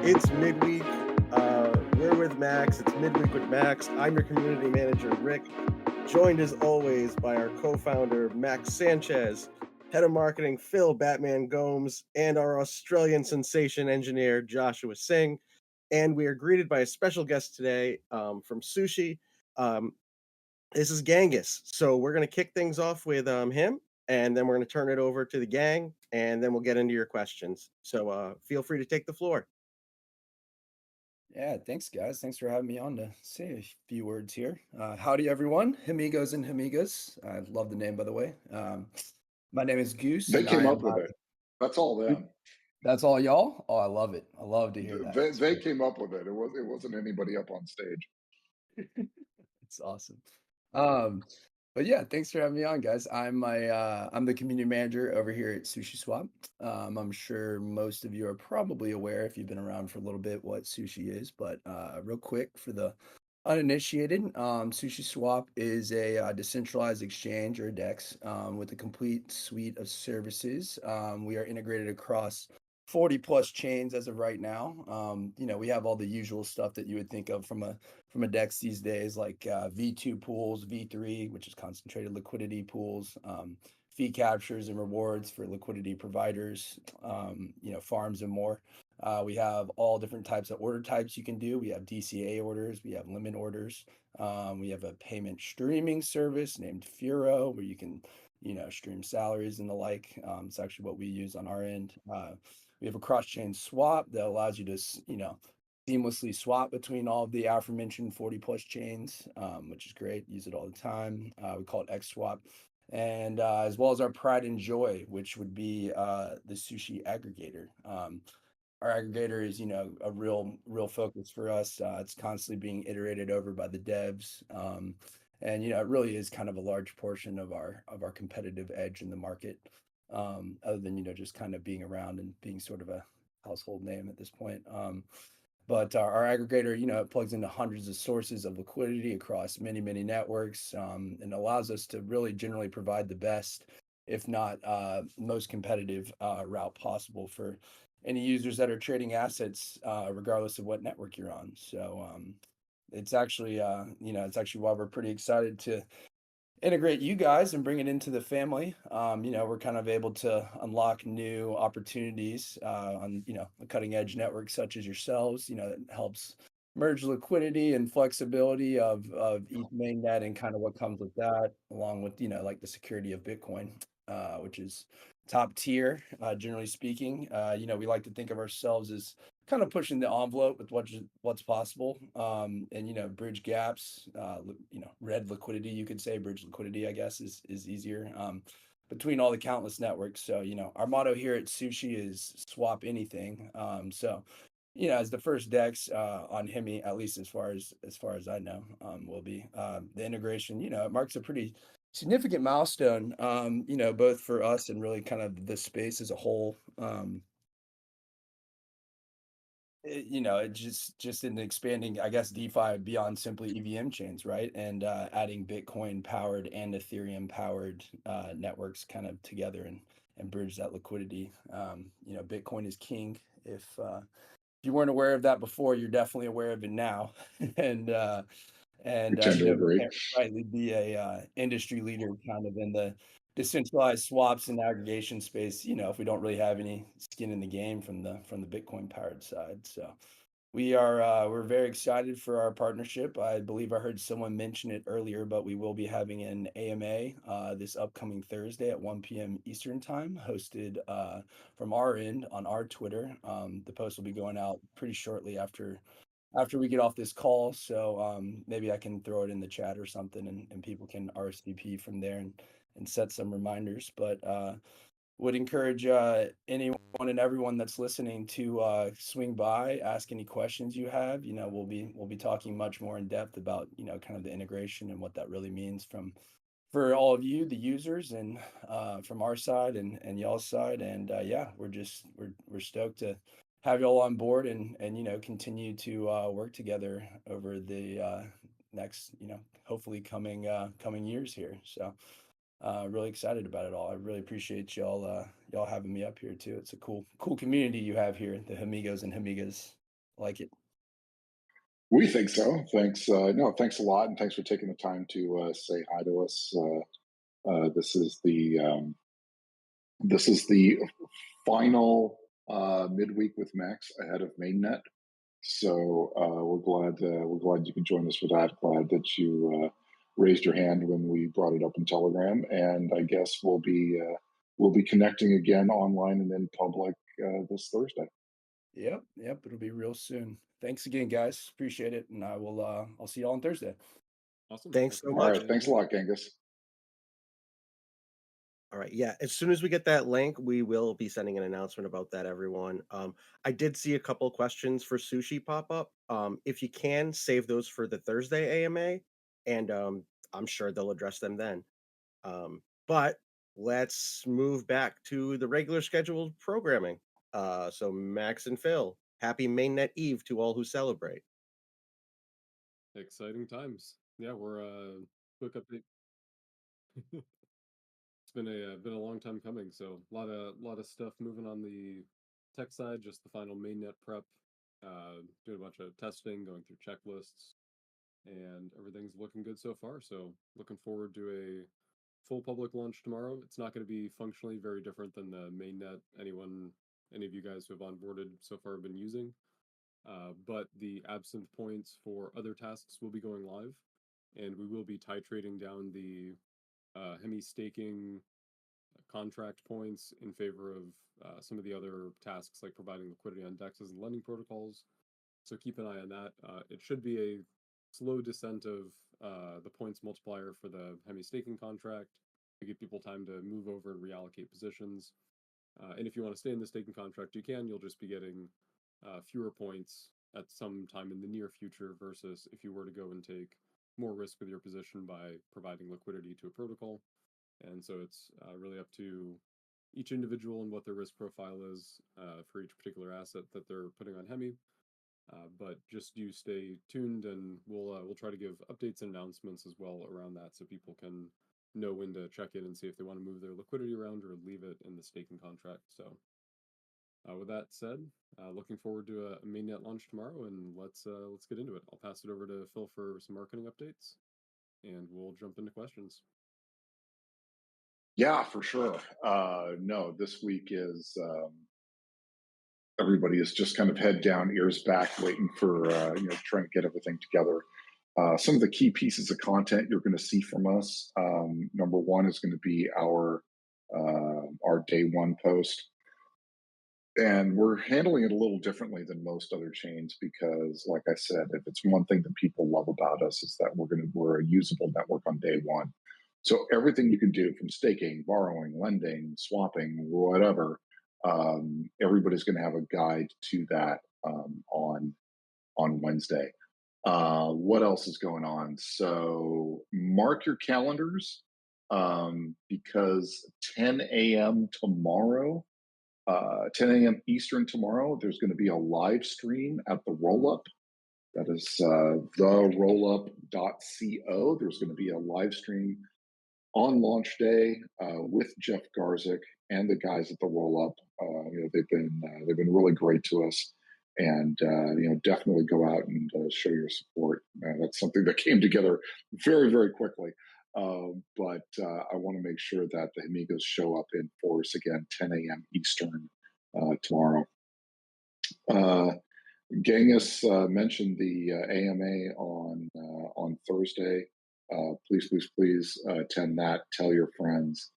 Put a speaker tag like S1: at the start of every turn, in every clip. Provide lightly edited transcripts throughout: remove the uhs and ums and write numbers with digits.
S1: It's midweek. We're with Max. It's midweek with Max. I'm your community manager, Rick, joined as always by our co founder, Max Sanchez, head of marketing, Phil Batman Gomes, and our Australian sensation engineer, Joshua Singh. And we are greeted by a special guest today from Sushi. Um, this is Genghis. So we're going to kick things off with him, and then we're going to turn it over to the gang, and then we'll get into your questions. So feel free to take the floor.
S2: Yeah, thanks, guys. Thanks for having me on to say a few words here. Howdy, everyone. Amigos and amigas. I love the name, by the way. My name is Goose,
S3: They
S2: and I
S3: came
S2: am.
S3: up with it. That's all them.
S2: That's all y'all. Oh, I love it. I love to hear that.
S3: They came up with it. It wasn't anybody up on stage.
S2: It's awesome. Um, but yeah, thanks for having me on, guys. I'm the community manager over here at Sushi Swap. I'm sure most of you are probably aware if you've been around for a little bit what sushi is, but real quick for the uninitiated, Sushi Swap is a decentralized exchange or DEX with a complete suite of services. We are integrated across 40 plus chains as of right now. We have all the usual stuff that you would think of from a DEX these days, like V2 pools, V3, which is concentrated liquidity pools, fee captures and rewards for liquidity providers, farms and more. We have all different types of order types you can do. We have DCA orders, we have limit orders. We have a payment streaming service named Furo, where you can, stream salaries and the like. It's actually what we use on our end. We have a cross-chain swap that allows you to, seamlessly swap between all of the aforementioned 40 plus chains, which is great. Use it all the time. We call it X swap. And as well as our pride and joy, which would be the sushi aggregator. Our aggregator is, a real focus for us. It's constantly being iterated over by the devs. And it really is kind of a large portion of our competitive edge in the market. Other than, just kind of being around and being sort of a household name at this point. But our aggregator, it plugs into hundreds of sources of liquidity across many, many networks, and allows us to really generally provide the best, if not most competitive route possible for any users that are trading assets, regardless of what network you're on. So it's actually, it's actually why we're pretty excited to integrate you guys and bring it into the family. We're kind of able to unlock new opportunities on, a cutting edge network such as yourselves, that helps merge liquidity and flexibility of each mainnet and kind of what comes with that, along with, like the security of Bitcoin, which is top tier, generally speaking. We like to think of ourselves as kind of pushing the envelope with what's possible, and bridge gaps, red liquidity, you could say. Bridge liquidity, I guess, is easier, between all the countless networks. So our motto here at Sushi is swap anything. As the first DEX on Hemi, at least as far as I know, will be the integration. It marks a pretty significant milestone, both for us and really kind of the space as a whole. It just in expanding, I guess, DeFi beyond simply EVM chains, right? And adding Bitcoin powered and Ethereum powered networks kind of together and bridge that liquidity. Bitcoin is king. If you weren't aware of that before, you're definitely aware of it now. and
S3: I tend to
S2: we
S3: agree.
S2: can't rightly be a industry leader kind of in the decentralized swaps and aggregation space, if we don't really have any skin in the game from the Bitcoin powered side. So we're very excited for our partnership. I believe I heard someone mention it earlier, but we will be having an AMA this upcoming Thursday at 1 p.m. Eastern time, hosted from our end on our Twitter. The post will be going out pretty shortly after we get off this call. So maybe I can throw it in the chat or something, and people can RSVP from there and set some reminders. But would encourage anyone and everyone that's listening to swing by, ask any questions you have. We'll be talking much more in depth about kind of the integration and what that really means for all of you, the users, and from our side and y'all's side. And yeah, we're stoked to have y'all on board and continue to work together over the next hopefully coming years here. So really excited about it all. I really appreciate y'all having me up here too. It's a cool community you have here, the amigos and amigas. Like it.
S3: We think so. Thanks. No, thanks a lot, and thanks for taking the time to say hi to us. This is the final midweek with Max ahead of Mainnet. So we're glad you could join us for that. Glad that you raised your hand when we brought it up in Telegram, and I guess we'll be connecting again online and in public this Thursday.
S2: Yep, it'll be real soon. Thanks again, guys. Appreciate it, and I'll see you all on Thursday.
S4: Awesome.
S1: Thanks so
S4: Looking
S3: All
S4: forward
S1: much.
S4: to
S3: right,
S4: seeing
S3: thanks a
S4: you.
S3: lot, Genghis.
S1: All right. Yeah. As soon as we get that link, we will be sending an announcement about that, everyone. I did see a couple questions for sushi pop up. If you can, save those for the Thursday AMA, and I'm sure they'll address them then. But let's move back to the regular scheduled programming. So Max and Phil, happy Mainnet Eve to all who celebrate.
S4: Exciting times. Yeah, we're quick update. It's been a long time coming, so a lot of stuff moving on the tech side, just the final mainnet prep, doing a bunch of testing, going through checklists, and everything's looking good so far. So looking forward to a full public launch tomorrow. It's not going to be functionally very different than the mainnet any of you guys who have onboarded so far have been using. But the absent points for other tasks will be going live, and we will be titrating down the Hemi staking contract points in favor of some of the other tasks like providing liquidity on DEXs and lending protocols. So keep an eye on that. It should be a slow descent of the points multiplier for the Hemi staking contract to give people time to move over and reallocate positions. And if you want to stay in the staking contract, you can. You'll just be getting fewer points at some time in the near future versus if you were to go and take more risk with your position by providing liquidity to a protocol. And so it's really up to each individual and what their risk profile is for each particular asset that they're putting on Hemi. But just do stay tuned, and we'll try to give updates and announcements as well around that, so people can know when to check in and see if they want to move their liquidity around or leave it in the staking contract. So with that said, looking forward to a mainnet launch tomorrow, and let's get into it. I'll pass it over to Phil for some marketing updates, and we'll jump into questions.
S3: Yeah, for sure. No, this week is everybody is just kind of head down, ears back, waiting for trying to get everything together. Some of the key pieces of content you're going to see from us. Number one is going to be our day one post, and we're handling it a little differently than most other chains because, like I said, if it's one thing that people love about us is that we're a usable network on day one. So everything you can do from staking, borrowing, lending, swapping, whatever, everybody's going to have a guide to that on Wednesday. What else is going on? So mark your calendars because 10 a.m. tomorrow, 10 a.m. Eastern tomorrow, there's going to be a live stream at the Rollup. That is therollup.co. There's going to be a live stream on launch day with Jeff Garzik and the guys at the Rollup. They've been really great to us, and definitely go out and show your support. That's something that came together very, very quickly. But I want to make sure that the Amigos show up in force again, 10 a.m. Eastern tomorrow. Genghis mentioned the AMA on Thursday. Please attend that. Tell your friends.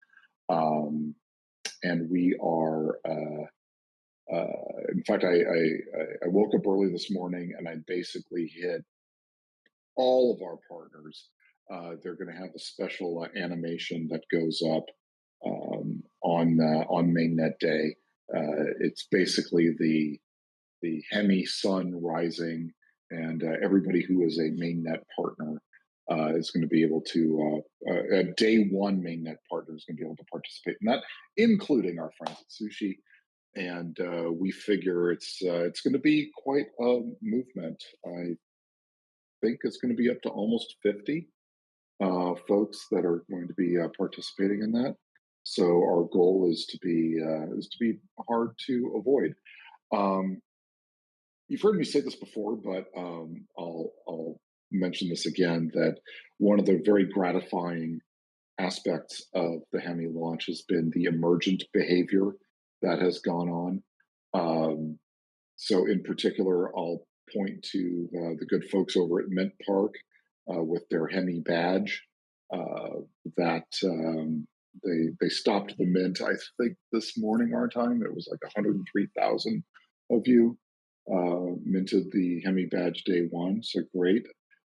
S3: And we are. In fact, I woke up early this morning and I basically hit all of our partners. They're going to have a special animation that goes up on Mainnet Day. It's basically the Hemi sun rising, and everybody who is a mainnet partner is going to be able to, a day one mainnet partner is going to be able to participate in that, including our friends at Sushi. And we figure it's going to be quite a movement. I think it's going to be up to almost 50 folks that are going to be participating in that. So our goal is to be hard to avoid. you've heard me say this before, but I'll mention this again, that one of the very gratifying aspects of the Hemi launch has been the emergent behavior that has gone on. Um, so, in particular, I'll point to the good folks over at Mint Park with their Hemi badge. Uh, that they stopped the mint. I think this morning our time it was like 103,000 of you minted the Hemi badge day one. So great.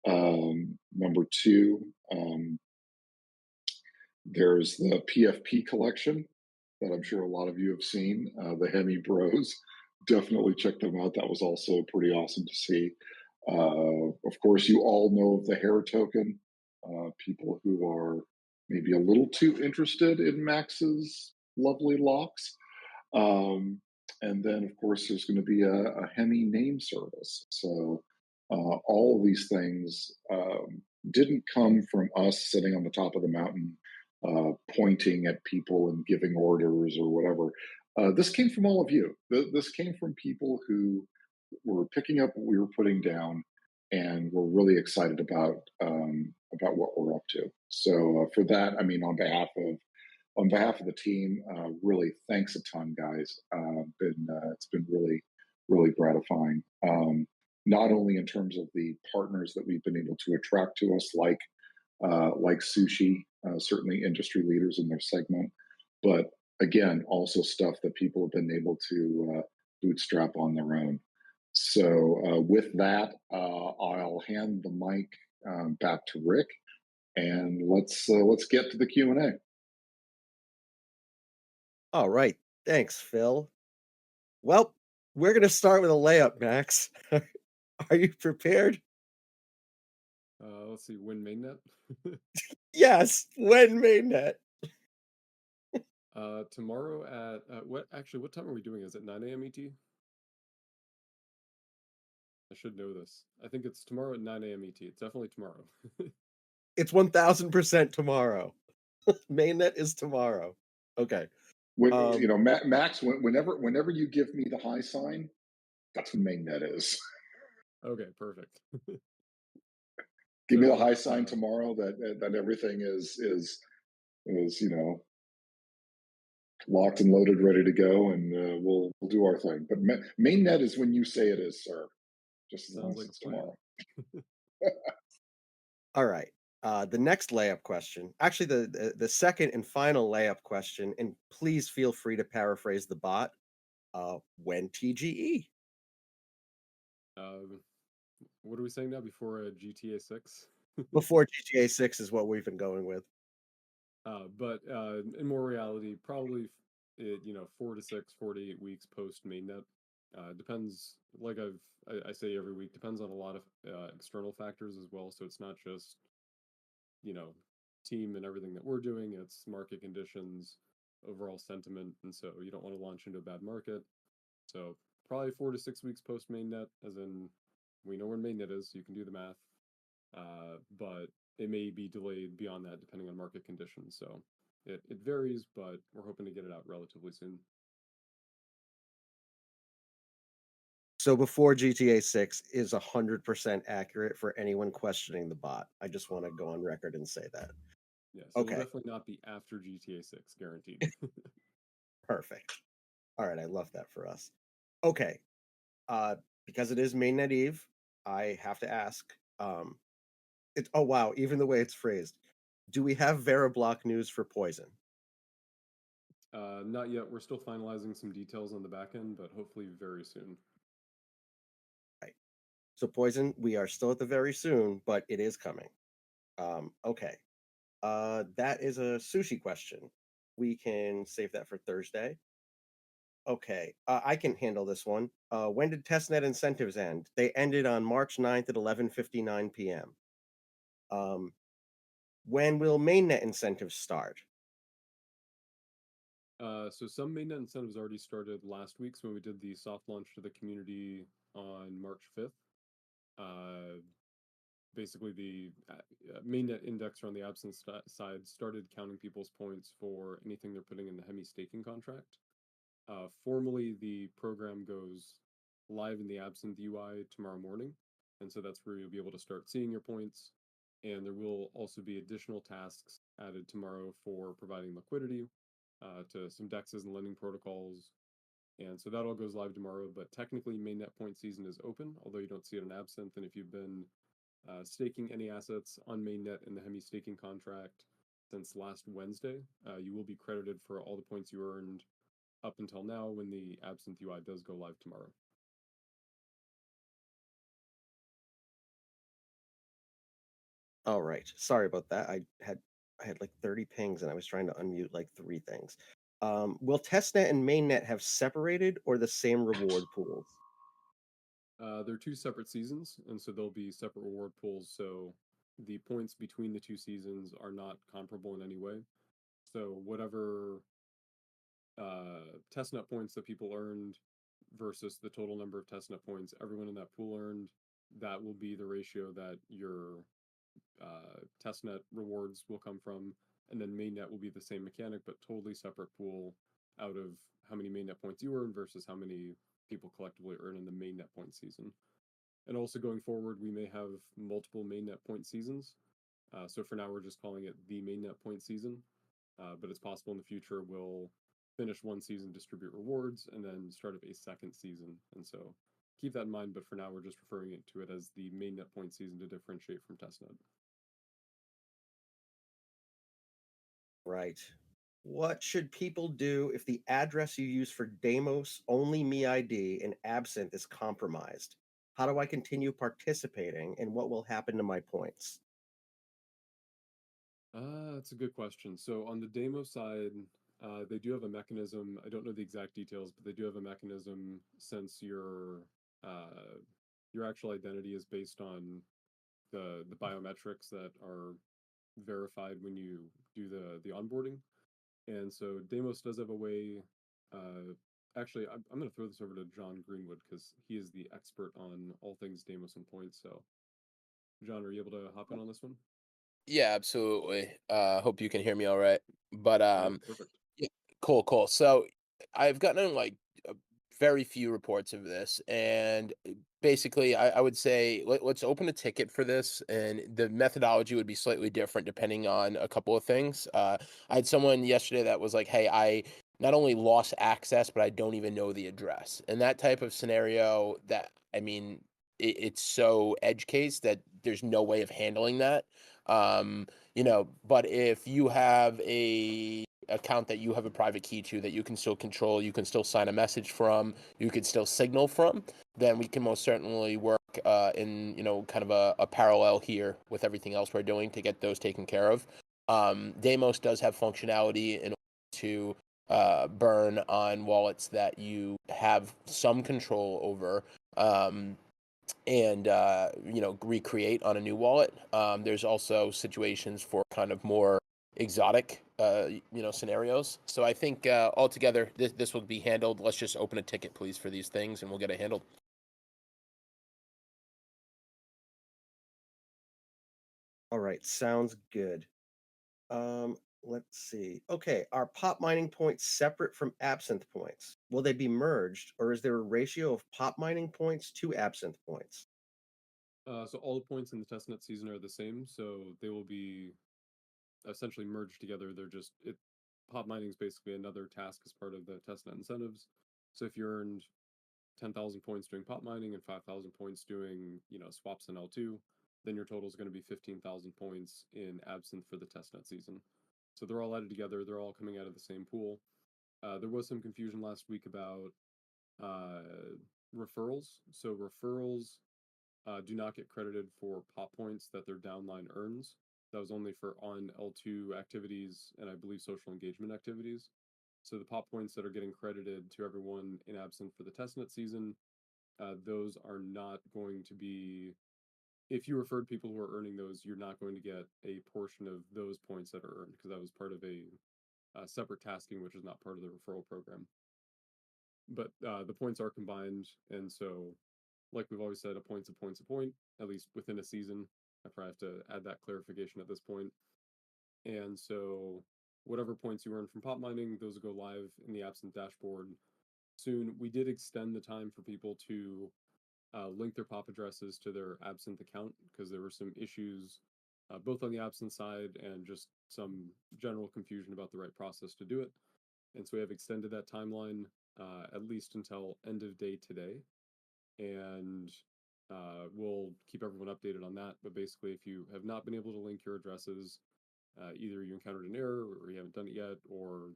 S3: Number two, there's the PFP collection that I'm sure a lot of you have seen. The Hemi Bros, definitely check them out. That was also pretty awesome to see. Of course, you all know of the hair token. People who are maybe a little too interested in Max's lovely locks. Um, and then, of course, there's going to be a Hemi name service. So all of these things didn't come from us sitting on the top of the mountain, pointing at people and giving orders or whatever. This came from all of you. This came from people who were picking up what we were putting down, and we're really excited about what we're up to. So for that, I mean, on behalf of the team, really thanks a ton, guys. It's been really gratifying. Not only in terms of the partners that we've been able to attract to us, like Sushi, certainly industry leaders in their segment, but again, also stuff that people have been able to bootstrap on their own. So with that, I'll hand the mic back to Rick, and let's get to the Q&A.
S1: All right. Thanks, Phil. Well, we're going to start with a layup, Max. Are you prepared?
S4: Let's see, win mainnet.
S1: Yes, when mainnet.
S4: Tomorrow at what time are we doing? Is it 9 a.m. ET? I should know this. I think it's tomorrow at 9 a.m. ET. It's definitely tomorrow.
S1: It's 1000% tomorrow. Mainnet is tomorrow. Okay.
S3: You know, Max, whenever you give me the high sign, that's when mainnet is.
S4: Okay, perfect.
S3: Give me the
S4: So,
S3: high sign tomorrow that everything is you know, locked and loaded, ready to go, and we'll do our thing. But mainnet is when you say it is, sir. Just as long
S4: sounds
S3: as
S4: like
S3: it's
S4: a plan.
S3: tomorrow.
S1: All right. The next layup question, actually the second and final layup question, and please feel free to paraphrase the bot. When TGE?
S4: What are we saying now before GTA 6?
S1: Before GTA 6 is what we've been going with.
S4: But in more reality, probably 4 to 6, 4 to 8 weeks post mainnet. Depends, like I say every week, depends on a lot of external factors as well. So it's not just team and everything that we're doing. It's market conditions, overall sentiment, and so you don't want to launch into a bad market. So probably 4 to 6 weeks post mainnet, as in we know when mainnet is, so you can do the math. But it may be delayed beyond that depending on market conditions. So it varies, but we're hoping to get it out relatively soon.
S1: So before GTA 6 is 100% accurate for anyone questioning the bot. I just want to go on record and say that.
S4: Yeah, so
S1: Okay.
S4: it'll definitely not be after GTA 6, guaranteed.
S1: Perfect. All right, I love that for us. Okay. Because it is mainnet eve, I have to ask. Oh wow, even the way it's phrased. Do we have Veriblock news for Poison?
S4: Not yet. We're still finalizing some details on the back end, but hopefully very soon.
S1: Right. So Poison, we are still at the very soon, but it is coming. Okay. That is a sushi question. We can save that for Thursday. Okay, I can handle this one. When did testnet incentives end? They ended on March 9th at 11:59 p.m. When will mainnet incentives start?
S4: So some mainnet incentives already started last week. So when we did the soft launch to the community on March 5th, basically the mainnet indexer on the absence side started counting people's points for anything they're putting in the Hemi staking contract. Formally, the program goes live in the Absinthe UI tomorrow morning. And so that's where you'll be able to start seeing your points. And there will also be additional tasks added tomorrow for providing liquidity to some DEXs and lending protocols. And so that all goes live tomorrow. But technically, mainnet point season is open, although you don't see it in Absinthe. And if you've been staking any assets on mainnet in the Hemi staking contract since last Wednesday, you will be credited for all the points you earned up until now when the Absinthe UI does go live tomorrow.
S1: All right. Sorry about that. I had like 30 pings and I was trying to unmute like 3 things. Will Testnet and Mainnet have separated or the same reward pools?
S4: They're 2 separate seasons, and so there'll be separate reward pools. So the points between the 2 seasons are not comparable in any way. So whatever testnet points that people earned versus the total number of testnet points everyone in that pool earned, that will be the ratio that your testnet rewards will come from. And then mainnet will be the same mechanic, but totally separate pool out of how many mainnet points you earn versus how many people collectively earn in the mainnet point season. And also going forward, we may have multiple mainnet point seasons. So for now, we're just calling it the mainnet point season. But it's possible in the future we'll finish one season, distribute rewards, and then start up a second season. And so keep that in mind. But for now, we're just referring to it as the mainnet point season to differentiate from testnet.
S1: Right. What should people do if the address you use for Demos only MeID in Absinthe is compromised? How do I continue participating and what will happen to my points?
S4: That's a good question. So on the demo side, they do have a mechanism. I don't know the exact details, but they do have a mechanism since your actual identity is based on the biometrics that are verified when you do the onboarding. And so Demos does have a way. Actually, I'm going to throw this over to John Greenwood because he is the expert on all things Demos and points. So, John, are you able to hop in on this one?
S5: Yeah, absolutely. Hope you can hear me all right. But
S4: Yep, perfect.
S5: yeah, cool. So I've gotten like very few reports of this, and basically, I would say let's open a ticket for this, and the methodology would be slightly different depending on a couple of things. I had someone yesterday that was like, "Hey, I not only lost access, but I don't even know the address," and that type of scenario. That I mean, it's so edge case that there's no way of handling that. But if you have a account that you have a private key to that you can still control, you can still sign a message from, you could still signal from, then we can most certainly work in kind of a parallel here with everything else we're doing to get those taken care of. Deimos does have functionality in order to burn on wallets that you have some control over. And recreate on a new wallet. There's also situations for kind of more exotic scenarios. So I think altogether this will be handled. Let's just open a ticket, please, for these things, and we'll get it handled.
S1: All right, sounds good. Let's see. Okay, are pop mining points separate from Absinthe points? Will they be merged, or is there a ratio of pop mining points to Absinthe points?
S4: So all the points in the testnet season are the same, so they will be essentially merged together. They're just it. Pop mining is basically another task as part of the testnet incentives. So if you earned 10,000 points doing pop mining and 5,000 points doing swaps in L2, then your total is going to be 15,000 points in Absinthe for the testnet season. So they're all added together. They're all coming out of the same pool. There was some confusion last week about referrals. So referrals do not get credited for pop points that their downline earns. That was only for on L2 activities and I believe social engagement activities. So the pop points that are getting credited to everyone in Absinthe for the testnet season, those are not going to be. If you referred people who are earning those, you're not going to get a portion of those points that are earned because that was part of a separate tasking, which is not part of the referral program. But the points are combined, and so like we've always said, a point's a point's a point, at least within a season. I probably have to add that clarification at this point. And so whatever points you earn from pop mining, those go live in the Absinthe dashboard soon. We did extend the time for people to link their POP addresses to their Absinthe account because there were some issues both on the Absinthe side and just some general confusion about the right process to do it. And so we have extended that timeline at least until end of day today. And we'll keep everyone updated on that. But basically, if you have not been able to link your addresses, either you encountered an error or you haven't done it yet or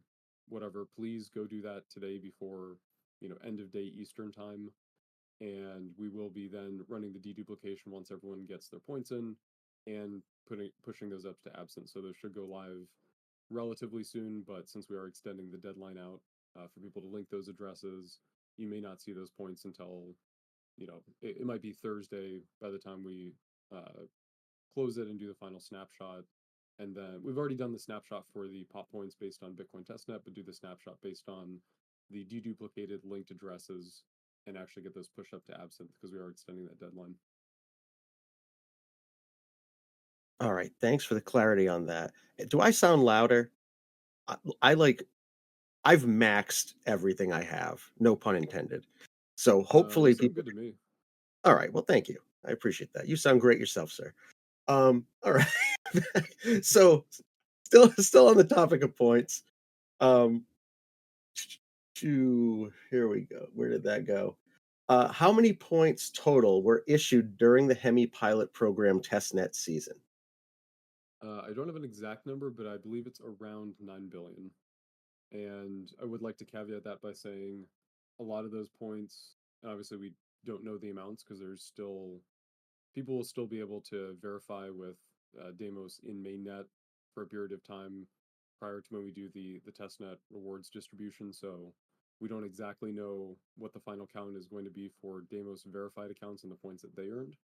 S4: whatever, please go do that today before, end of day Eastern time. And we will be then running the deduplication once everyone gets their points in and pushing those up to Absinthe. So those should go live relatively soon, but since we are extending the deadline out for people to link those addresses, you may not see those points until, it might be Thursday by the time we close it and do the final snapshot. And then we've already done the snapshot for the pop points based on Bitcoin testnet, but do the snapshot based on the deduplicated linked addresses and actually get those pushed up to Absinthe because we are extending that deadline.
S1: All right. Thanks for the clarity on that. Do I sound louder? I've maxed everything I have, no pun intended. So hopefully
S4: You sound
S1: people.
S4: good to me.
S1: All right. Well, thank you. I appreciate that. You sound great yourself, sir. All right. So still on the topic of points. Here we go. Where did that go? How many points total were issued during the Hemi pilot program testnet season?
S4: I don't have an exact number, but I believe it's around 9 billion. And I would like to caveat that by saying a lot of those points, obviously, we don't know the amounts because there's still people will still be able to verify with Demos in mainnet for a period of time prior to when we do the testnet rewards distribution. So we don't exactly know what the final count is going to be for Demos verified accounts and the points that they earned.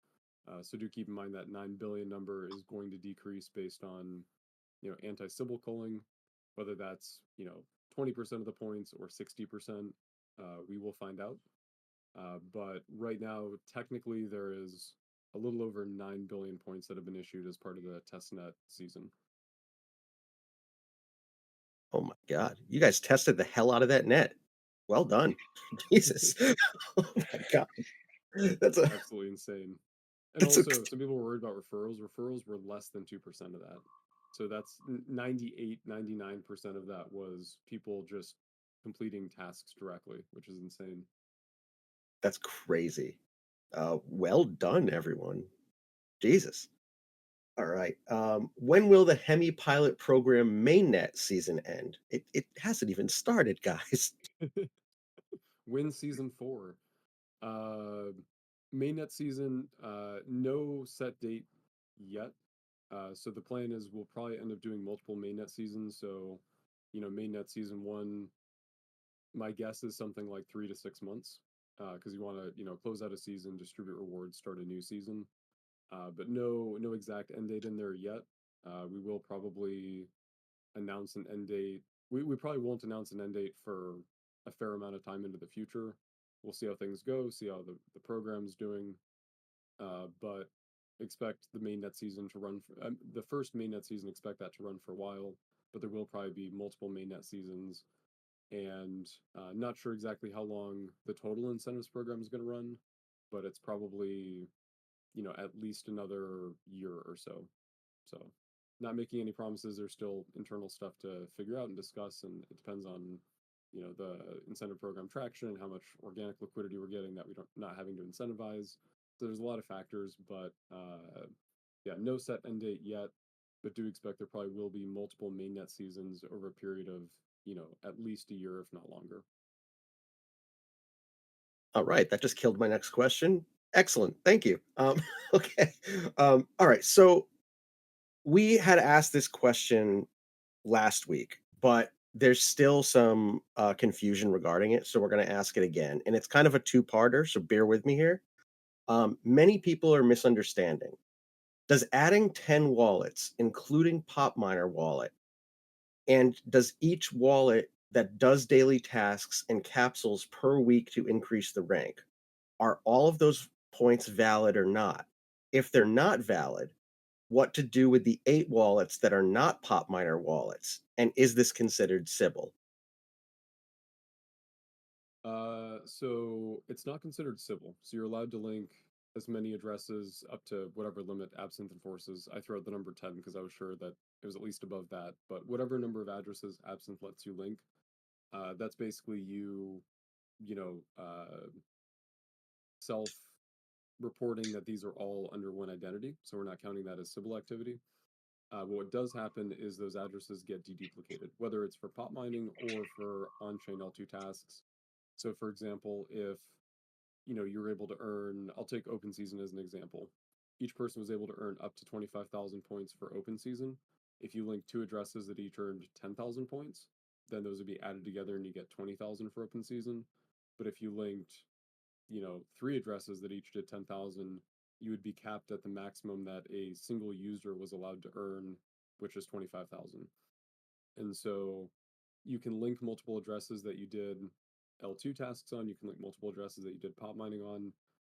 S4: So do keep in mind that 9 billion number is going to decrease based on, anti-Sybil culling, whether that's, 20% of the points or 60%, we will find out. But right now, technically, there is a little over 9 billion points that have been issued as part of the testnet season.
S1: Oh my God. You guys tested the hell out of that net. Well done. Jesus. Oh my God. That's a
S4: Absolutely insane. And
S1: that's
S4: also, some people were worried about referrals. Referrals were less than 2% of that. So that's 98, 99% of that was people just completing tasks directly, which is insane.
S1: that's crazy. Well done, everyone. Jesus. All right. When will the Hemi pilot program mainnet season end? It hasn't even started, guys.
S4: Win season 4. Uh, Mainnet season, no set date yet. So the plan is we'll probably end up doing multiple mainnet seasons. So, mainnet season 1, my guess is something like 3 to 6 months. Because you want to, close out a season, distribute rewards, start a new season. But no exact end date in there yet. We will probably announce an end date. We probably won't announce an end date for a fair amount of time into the future. We'll see how things go, see how the program's doing. But expect the mainnet season to run for, the first mainnet season, expect that to run for a while, but there will probably be multiple mainnet seasons. And not sure exactly how long the total incentives program is going to run, but it's probably, at least another year or so. So, not making any promises. There's still internal stuff to figure out and discuss, and it depends on, the incentive program traction and how much organic liquidity we're getting that we don't not having to incentivize. So there's a lot of factors, but yeah, no set end date yet. But do expect there probably will be multiple mainnet seasons over a period of, at least a year, if not longer.
S1: All right, that just killed my next question. Excellent. Thank you. Okay. All right. So we had asked this question last week, but there's still some confusion regarding it. So we're going to ask it again. And it's kind of a two-parter. So bear with me here. Many people are misunderstanding. Does adding 10 wallets, including PopMiner wallet, and does each wallet that does daily tasks and capsules per week to increase the rank, are all of those points valid or not? If they're not valid, what to do with the 8 wallets that are not PopMiner wallets? And is this considered Sybil?
S4: So it's not considered civil. So you're allowed to link as many addresses up to whatever limit Absinthe enforces. I throw out the number 10 because I was sure that it was at least above that. But whatever number of addresses Absinthe lets you link, that's basically you, you know, self reporting that these are all under one identity. So we're not counting that as civil activity. But what does happen is those addresses get deduplicated, whether it's for pop mining or for on-chain L2 tasks. So for example, if you're able to earn, I'll take open season as an example. Each person was able to earn up to 25,000 points for open season. If you link two addresses that each earned 10,000 points, then those would be added together and you get 20,000 for open season. But if you linked, three addresses that each did 10,000, you would be capped at the maximum that a single user was allowed to earn, which is 25,000. And so you can link multiple addresses that you did L2 tasks on, you can link multiple addresses that you did pop mining on.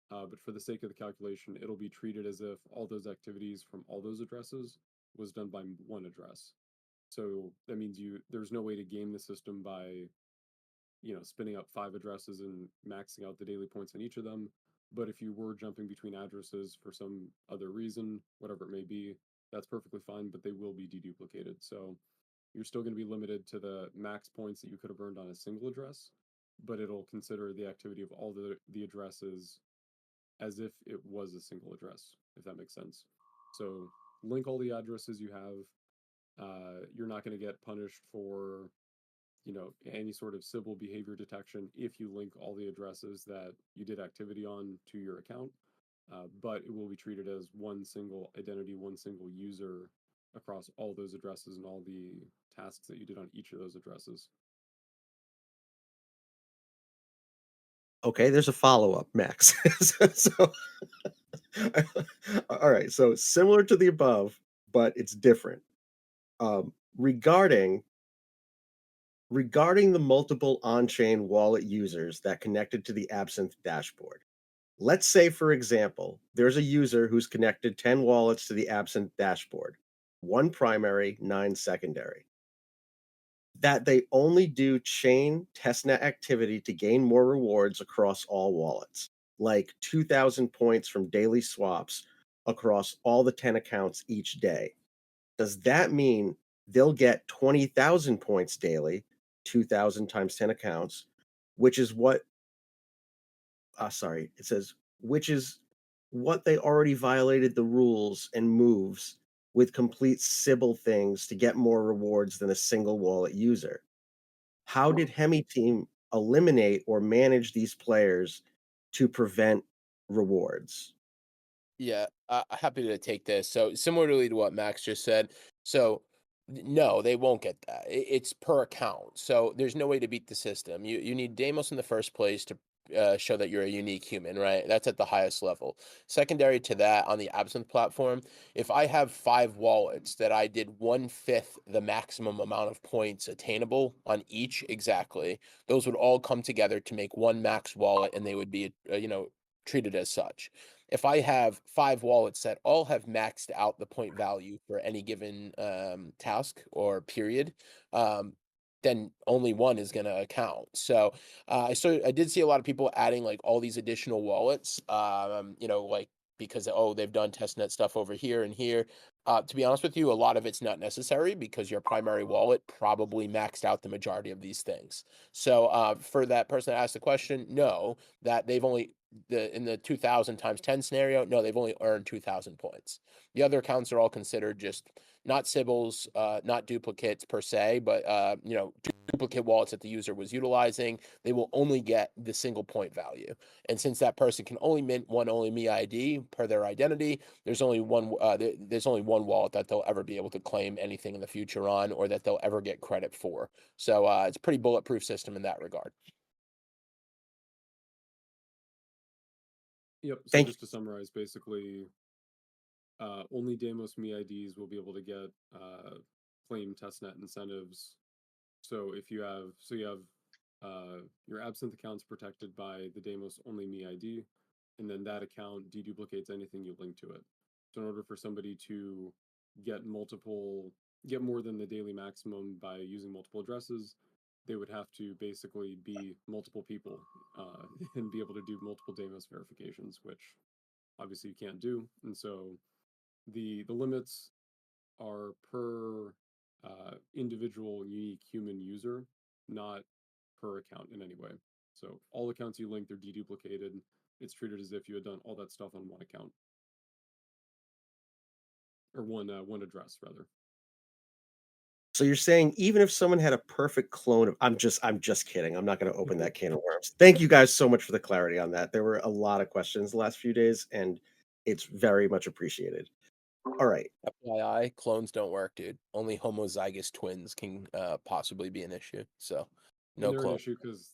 S4: But for the sake of the calculation, it'll be treated as if all those activities from all those addresses was done by one address. So that means there's no way to game the system by spinning up 5 addresses and maxing out the daily points on each of them. But if you were jumping between addresses for some other reason, whatever it may be, that's perfectly fine, but they will be deduplicated. So you're still going to be limited to the max points that you could have earned on a single address, but it'll consider the activity of all the addresses as if it was a single address, if that makes sense. So link all the addresses you have. You're not going to get punished for any sort of civil behavior detection if you link all the addresses that you did activity on to your account. But it will be treated as one single identity, one single user across all those addresses and all the tasks that you did on each of those addresses.
S1: Okay, there's a follow-up, Max. So, all right, so similar to the above, but it's different. Um, regarding regarding the multiple on-chain wallet users that connected to the Absinthe dashboard. Let's say, for example, there's a user who's connected 10 wallets to the Absinthe dashboard, one primary, 9 secondary. That they only do chain testnet activity to gain more rewards across all wallets, like 2,000 points from daily swaps across all the 10 accounts each day. Does that mean they'll get 20,000 points daily, 2,000 times 10 accounts, which is what, sorry, it says, which is what they already violated the rules and moves with complete Sybil things to get more rewards than a single wallet user? How did Hemi team eliminate or manage these players to prevent rewards?
S5: Yeah, happy to take this. So similarly to what Max just said, so no, they won't get that. It's per account, so there's no way to beat the system. You need Demos in the first place to show that you're a unique human, right? That's at the highest level. Secondary to that, on the Absinthe platform, if I have 5 wallets that I did 1/5 the maximum amount of points attainable on each exactly, those would all come together to make one max wallet, and they would be treated as such. If I have 5 wallets that all have maxed out the point value for any given task or period, um, then only one is going to account. So I did see a lot of people adding like all these additional wallets, like because they've done testnet stuff over here and here. To be honest with you, a lot of it's not necessary because your primary wallet probably maxed out the majority of these things. So for that person that asked the question, no, that they've only in the 2,000 times 10 scenario, no, they've only earned 2,000 points. The other accounts are all considered just not Sybils, not duplicates per se, but duplicate wallets that the user was utilizing. They will only get the single point value. And since that person can only mint one only me ID per their identity, there's only one wallet that they'll ever be able to claim anything in the future on, or that they'll ever get credit for. So it's a pretty bulletproof system in that regard.
S4: Yep. So
S1: Thank
S4: just to summarize, basically, only Demos Me IDs will be able to get claim testnet incentives. So if you have your Absinthe accounts protected by the Demos Only Me ID, and then that account deduplicates anything you link to it. So in order for somebody to get more than the daily maximum by using multiple addresses, they would have to basically be multiple people and be able to do multiple Deimos verifications, which obviously you can't do. And so the limits are per individual unique human user, not per account in any way. So all accounts you link, they're deduplicated. It's treated as if you had done all that stuff on one account or one address rather.
S1: So you're saying even if someone had a perfect clone of I'm just kidding. I'm not going to open that can of worms. Thank you guys so much for the clarity on that. There were a lot of questions the last few days, and it's very much appreciated. All right.
S5: FYI, clones don't work, dude. Only homozygous twins can possibly be an issue. So,
S4: And
S5: no
S4: they're an
S5: clone.
S4: issue because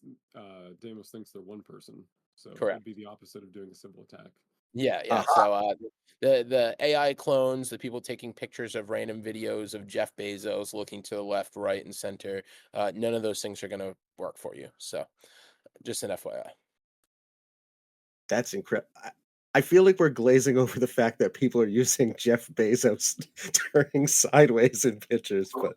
S4: Deimos thinks they're one person. So
S5: Correct.
S4: it'd be the opposite of doing a simple attack.
S5: Yeah, yeah.
S1: Aha.
S5: So the AI clones, the people taking pictures of random videos of Jeff Bezos looking to the left, right, and center, none of those things are going to work for you. So, just an FYI.
S1: That's incredible. I feel like we're glazing over the fact that people are using Jeff Bezos turning sideways in pictures, but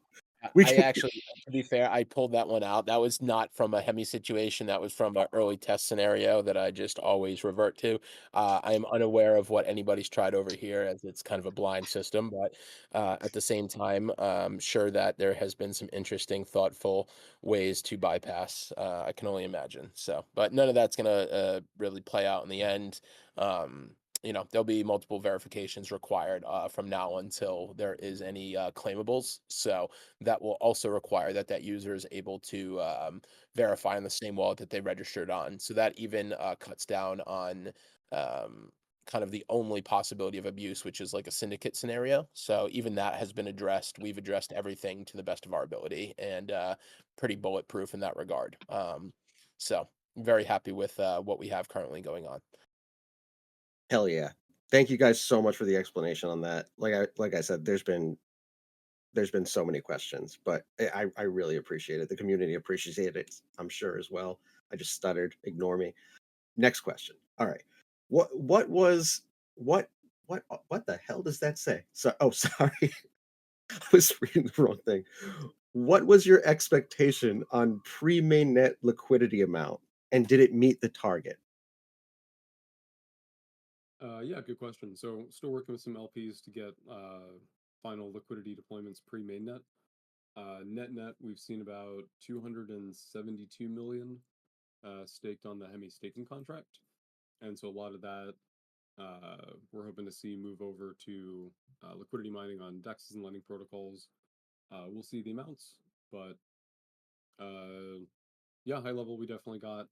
S1: we
S5: I
S1: can.
S5: actually, to be fair, I pulled that one out. That was not from a Hemi situation. That was from an early test scenario that I just always revert to. I am unaware of what anybody's tried over here, as it's kind of a blind system. But at the same time, sure that there has been some interesting, thoughtful ways to bypass. I can only imagine. So, but none of that's gonna really play out in the end. There'll be multiple verifications required from now until there is any claimables. So that will also require that user is able to verify on the same wallet that they registered on. So that even cuts down on kind of the only possibility of abuse, which is like a syndicate scenario. So even that has been addressed. We've addressed everything to the best of our ability and pretty bulletproof in that regard. So very happy with what we have currently going on.
S1: Hell yeah. Thank you guys so much for the explanation on that. Like I said, there's been so many questions, but I really appreciate it. The community appreciates it, I'm sure as well. I just stuttered. Ignore me. Next question. All right. What was what what the hell does that say? So sorry. I was reading the wrong thing. What was your expectation on pre-mainnet liquidity amount, and did it meet the target?
S4: Yeah, good question. So still working with some LPs to get final liquidity deployments pre-mainnet. Net, we've seen about 272 million staked on the Hemi staking contract. And so a lot of that we're hoping to see move over to liquidity mining on DEXs and lending protocols. We'll see the amounts, but yeah, high level, we definitely got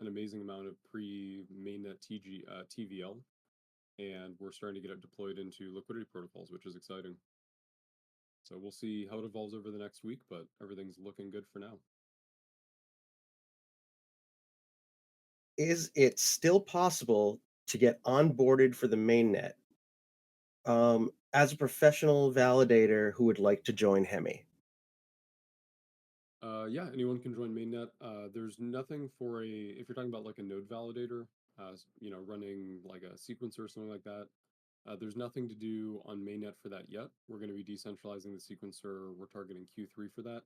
S4: an amazing amount of pre-mainnet TVL, and we're starting to get it deployed into liquidity protocols, which is exciting. So we'll see how it evolves over the next week, but everything's looking good for now.
S1: Is it still possible to get onboarded for the mainnet as a professional validator who would like to join Hemi?
S4: Yeah, anyone can join mainnet. There's nothing for if you're talking about like a node validator, running like a sequencer or something like that. There's nothing to do on mainnet for that yet. We're going to be decentralizing the sequencer. We're targeting Q3 for that,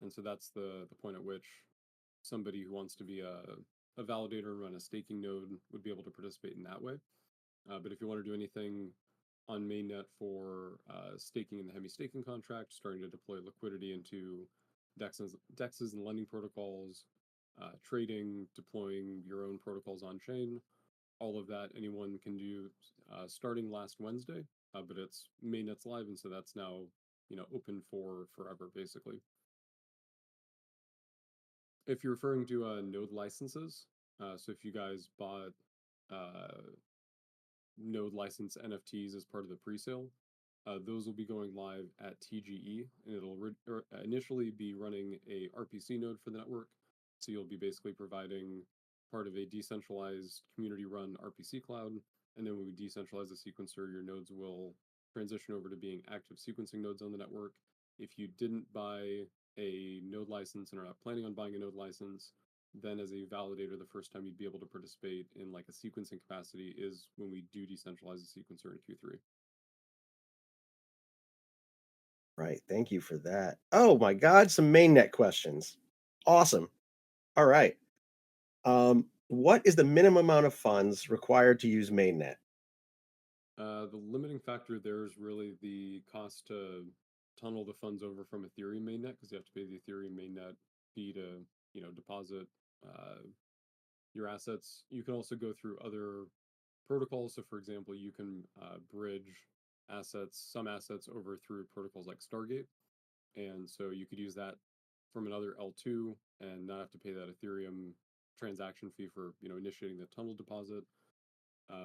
S4: and so that's the point at which somebody who wants to be a validator and run a staking node would be able to participate in that way. But if you want to do anything on mainnet for staking in the Hemi staking contract, starting to deploy liquidity into DEXs and lending protocols, trading, deploying your own protocols on chain, all of that anyone can do starting last Wednesday. But it's mainnet's live, and so that's now open for forever basically. If you're referring to node licenses, so if you guys bought node license NFTs as part of the presale, those will be going live at TGE, and it'll initially be running a RPC node for the network. So you'll be basically providing part of a decentralized community-run RPC cloud, and then when we decentralize the sequencer, your nodes will transition over to being active sequencing nodes on the network. If you didn't buy a node license and are not planning on buying a node license, then as a validator, the first time you'd be able to participate in like a sequencing capacity is when we do decentralize the sequencer in Q3.
S1: Right. Thank you for that. Oh my God, some mainnet questions. Awesome. All right. What is the minimum amount of funds required to use mainnet?
S4: The limiting factor there is really the cost to tunnel the funds over from Ethereum mainnet because you have to pay the Ethereum mainnet fee to, deposit uh, your assets. You can also go through other protocols. So, for example, you can bridge some assets over through protocols like Stargate. And so you could use that from another L2 and not have to pay that Ethereum transaction fee for, initiating the tunnel deposit.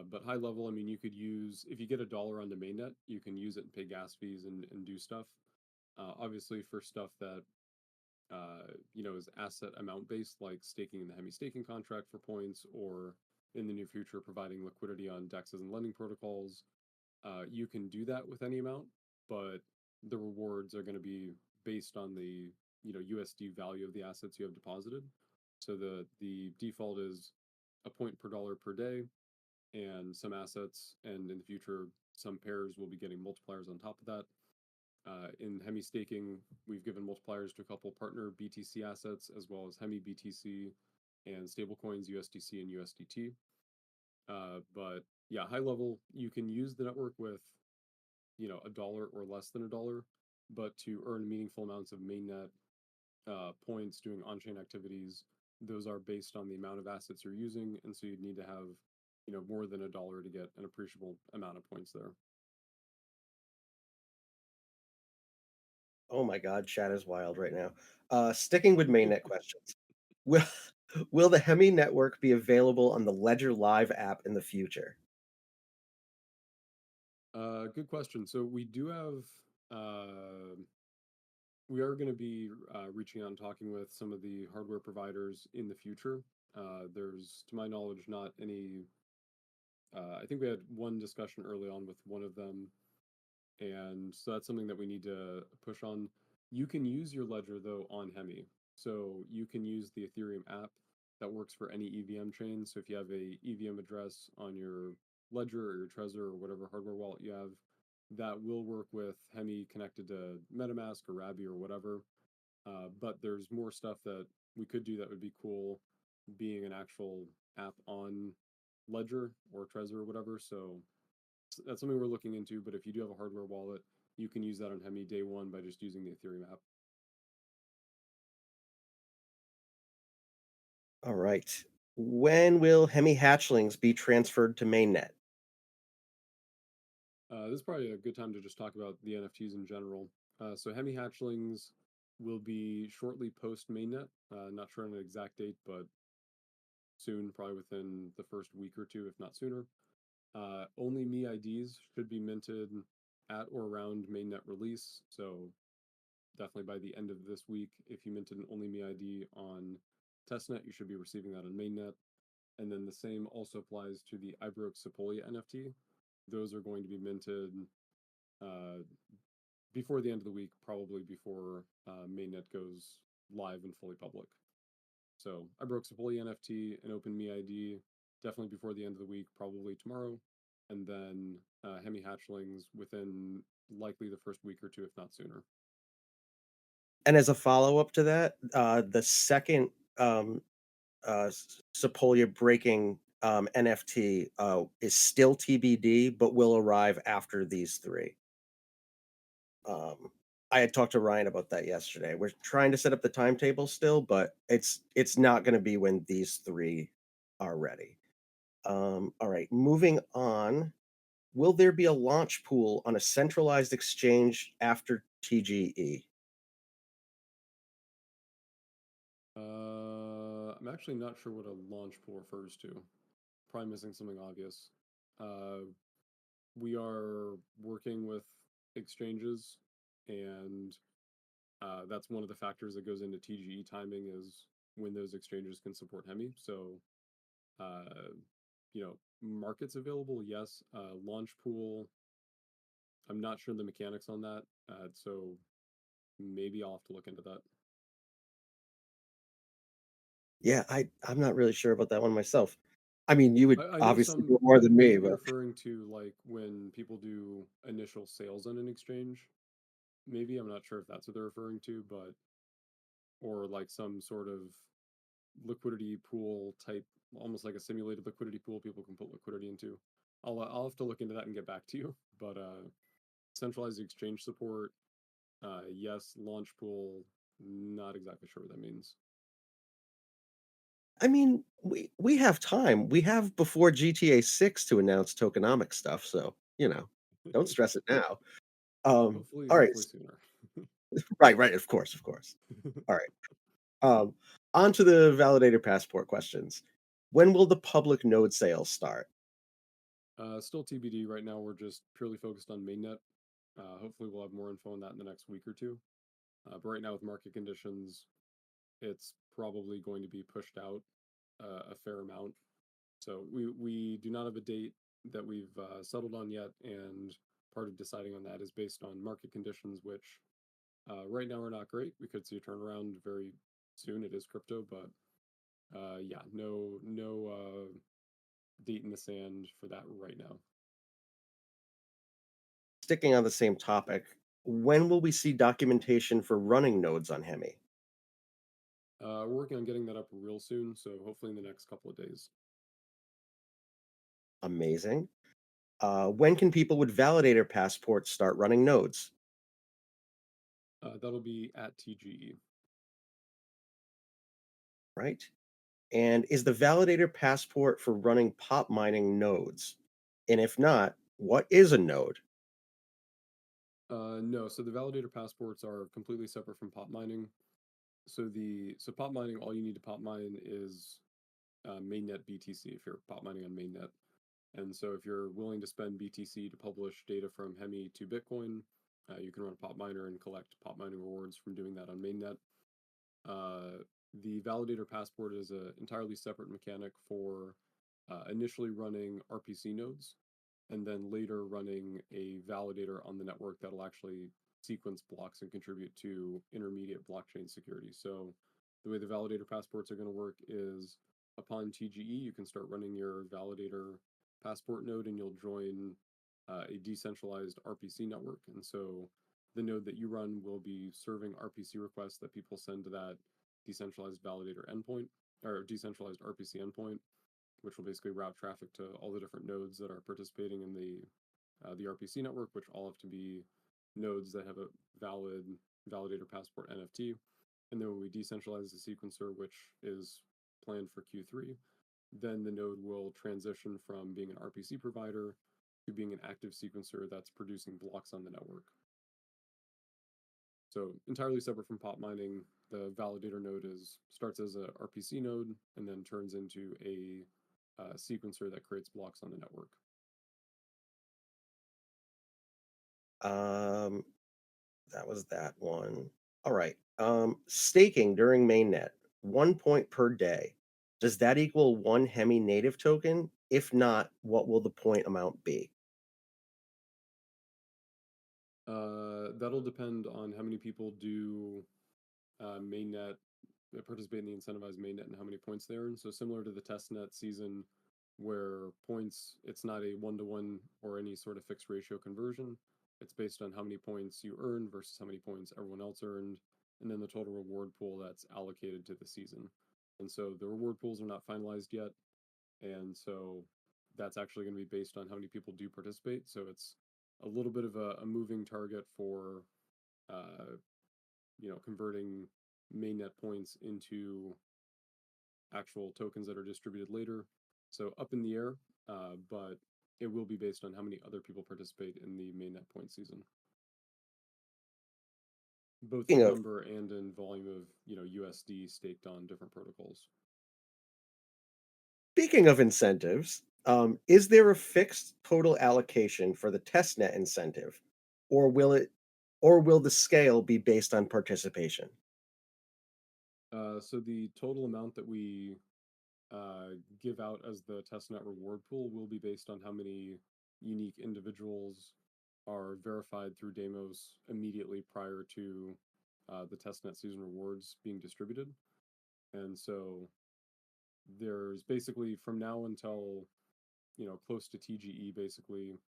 S4: But high level, I mean, you could use, if you get $1 on the mainnet, you can use it and pay gas fees and do stuff. Obviously, for stuff that, is asset amount based, like staking in the Hemi staking contract for points, or in the near future, providing liquidity on DEXs and lending protocols, you can do that with any amount, but the rewards are going to be based on the, USD value of the assets you have deposited. So the default is a point per dollar per day, and some assets, and in the future, some pairs will be getting multipliers on top of that. In Hemi staking, we've given multipliers to a couple partner BTC assets, as well as Hemi BTC and stablecoins USDC and USDT. But yeah, high level, you can use the network with, $1 or less than $1, but to earn meaningful amounts of mainnet points doing on-chain activities, those are based on the amount of assets you're using, and so you'd need to have, more than $1 to get an appreciable amount of points there.
S1: Oh my God, chat is wild right now. Sticking with mainnet questions. Will will the Hemi network be available on the Ledger Live app in the future?
S4: Good question. So we are going to be reaching out and talking with some of the hardware providers in the future. There's, to my knowledge, not any. I think we had one discussion early on with one of them, and so that's something that we need to push on. You can use your ledger though on Hemi, so you can use the Ethereum app that works for any EVM chain. So if you have a EVM address on your ledger or your Trezor or whatever hardware wallet you have, that will work with Hemi connected to MetaMask or Rabi or whatever. But there's more stuff that we could do that would be cool, being an actual app on Ledger or Trezor or whatever. So that's something we're looking into. But if you do have a hardware wallet, you can use that on Hemi day one by just using the Ethereum app.
S1: All right. When will Hemi hatchlings be transferred to mainnet?
S4: This is probably a good time to just talk about the NFTs in general. So Hemi hatchlings will be shortly post mainnet. Not sure on an exact date, but soon, probably within the first week or two, if not sooner. Only me IDs should be minted at or around mainnet release. So definitely by the end of this week, if you minted an only me ID on Testnet, you should be receiving that on mainnet. And then the same also applies to the Ibrox Sepolia NFT. Those are going to be minted uh, before the end of the week, probably before mainnet goes live and fully public. So I broke Sepolia NFT and OpenMe ID definitely before the end of the week, probably tomorrow, and then Hemi hatchlings within likely the first week or two, if not sooner.
S1: And as a follow-up to that, the second Sepolia breaking NFT is still TBD, but will arrive after these three. I had talked to Ryan about that yesterday. We're trying to set up the timetable still, but it's not going to be when these three are ready. All right, moving on. Will there be a launch pool on a centralized exchange after TGE?
S4: I'm actually not sure what a launch pool refers to. Probably missing something obvious. Uh, we are working with exchanges, and that's one of the factors that goes into TGE timing is when those exchanges can support Hemi. So, uh, markets available, yes. Launch pool, I'm not sure the mechanics on that. So maybe I'll have to look into that.
S1: Yeah, I'm not really sure about that one myself. I mean, you would
S4: I know
S1: obviously
S4: some,
S1: know more than
S4: they
S1: me,
S4: may be
S1: but
S4: referring to like when people do initial sales on an exchange, maybe I'm not sure if that's what they're referring to, but or like some sort of liquidity pool type, almost like a simulated liquidity pool people can put liquidity into. I'll have to look into that and get back to you. But centralized exchange support, yes. Launch pool, not exactly sure what that means.
S1: I mean, we have time. We have before GTA 6 to announce tokenomic stuff, so, don't stress it now.
S4: Hopefully,
S1: All right.
S4: hopefully sooner.
S1: Right, of course, of course. All right. Um, On to the validator passport questions. When will the public node sales start?
S4: Still TBD right now. We're just purely focused on mainnet. Hopefully, we'll have more info on that in the next week or two. But right now, with market conditions, it's probably going to be pushed out a fair amount. So we do not have a date that we've settled on yet, and part of deciding on that is based on market conditions, which right now are not great. We could see a turnaround very soon. It is crypto, but yeah, no date in the sand for that right now.
S1: Sticking on the same topic, when will we see documentation for running nodes on Hemi?
S4: We're working on getting that up real soon, so hopefully in the next couple of days.
S1: Amazing. When can people with validator passports start running nodes?
S4: That'll be at TGE.
S1: Right? And is the validator passport for running pop mining nodes? And if not, what is a node?
S4: No, so the validator passports are completely separate from pop mining. So pop mining, all you need to pop mine is mainnet BTC if you're pop mining on mainnet. And so if you're willing to spend BTC to publish data from Hemi to Bitcoin, you can run a pop miner and collect pop mining rewards from doing that on mainnet. The validator passport is an entirely separate mechanic for initially running RPC nodes and then later running a validator on the network that'll actually sequence blocks and contribute to intermediate blockchain security. So the way the validator passports are going to work is upon TGE, you can start running your validator passport node and you'll join a decentralized RPC network. And so the node that you run will be serving RPC requests that people send to that decentralized validator endpoint or decentralized RPC endpoint, which will basically route traffic to all the different nodes that are participating in the RPC network, which all have to be nodes that have a valid validator passport NFT. And then when we decentralize the sequencer, which is planned for Q3, then the node will transition from being an RPC provider to being an active sequencer that's producing blocks on the network. So entirely separate from pop mining, the validator node starts as a RPC node and then turns into a sequencer that creates blocks on the network.
S1: That was that one. All right. Staking during mainnet, 1 point per day. Does that equal one Hemi native token? If not, what will the point amount be?
S4: That'll depend on how many people do mainnet participate in the incentivized mainnet and how many points they earn. So similar to the testnet season, where points it's not a 1-to-1 or any sort of fixed ratio conversion. It's based on how many points you earn versus how many points everyone else earned, and then the total reward pool that's allocated to the season. And so the reward pools are not finalized yet, and so that's actually going to be based on how many people do participate. So it's a little bit of a moving target for uh, converting mainnet points into actual tokens that are distributed later. So up in the air, but it will be based on how many other people participate in the mainnet point season, both
S1: Speaking
S4: in
S1: of
S4: number and in volume of USD staked on different protocols.
S1: speaking of incentives, is there a fixed total allocation for the testnet incentive, or will the scale be based on participation?
S4: So the total amount that we give out as the testnet reward pool will be based on how many unique individuals are verified through Demos immediately prior to the testnet season rewards being distributed. And so there's basically from now until close to TGE, basically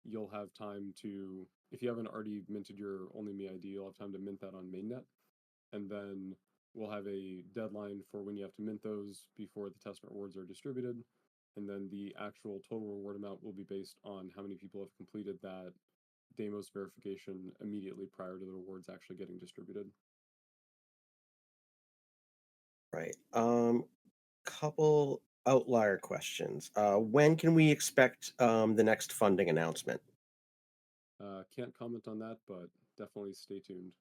S4: you'll have time to, if you haven't already minted your Only Me ID, you'll have time to mint that on mainnet, and then we'll have a deadline for when you have to mint those before the testnet rewards are distributed, and then the actual total reward amount will be based on how many people have completed that Deimos verification immediately prior to the rewards actually getting distributed.
S1: Right. Couple outlier questions. When can we expect the next funding announcement?
S4: Can't comment on that, but definitely stay tuned.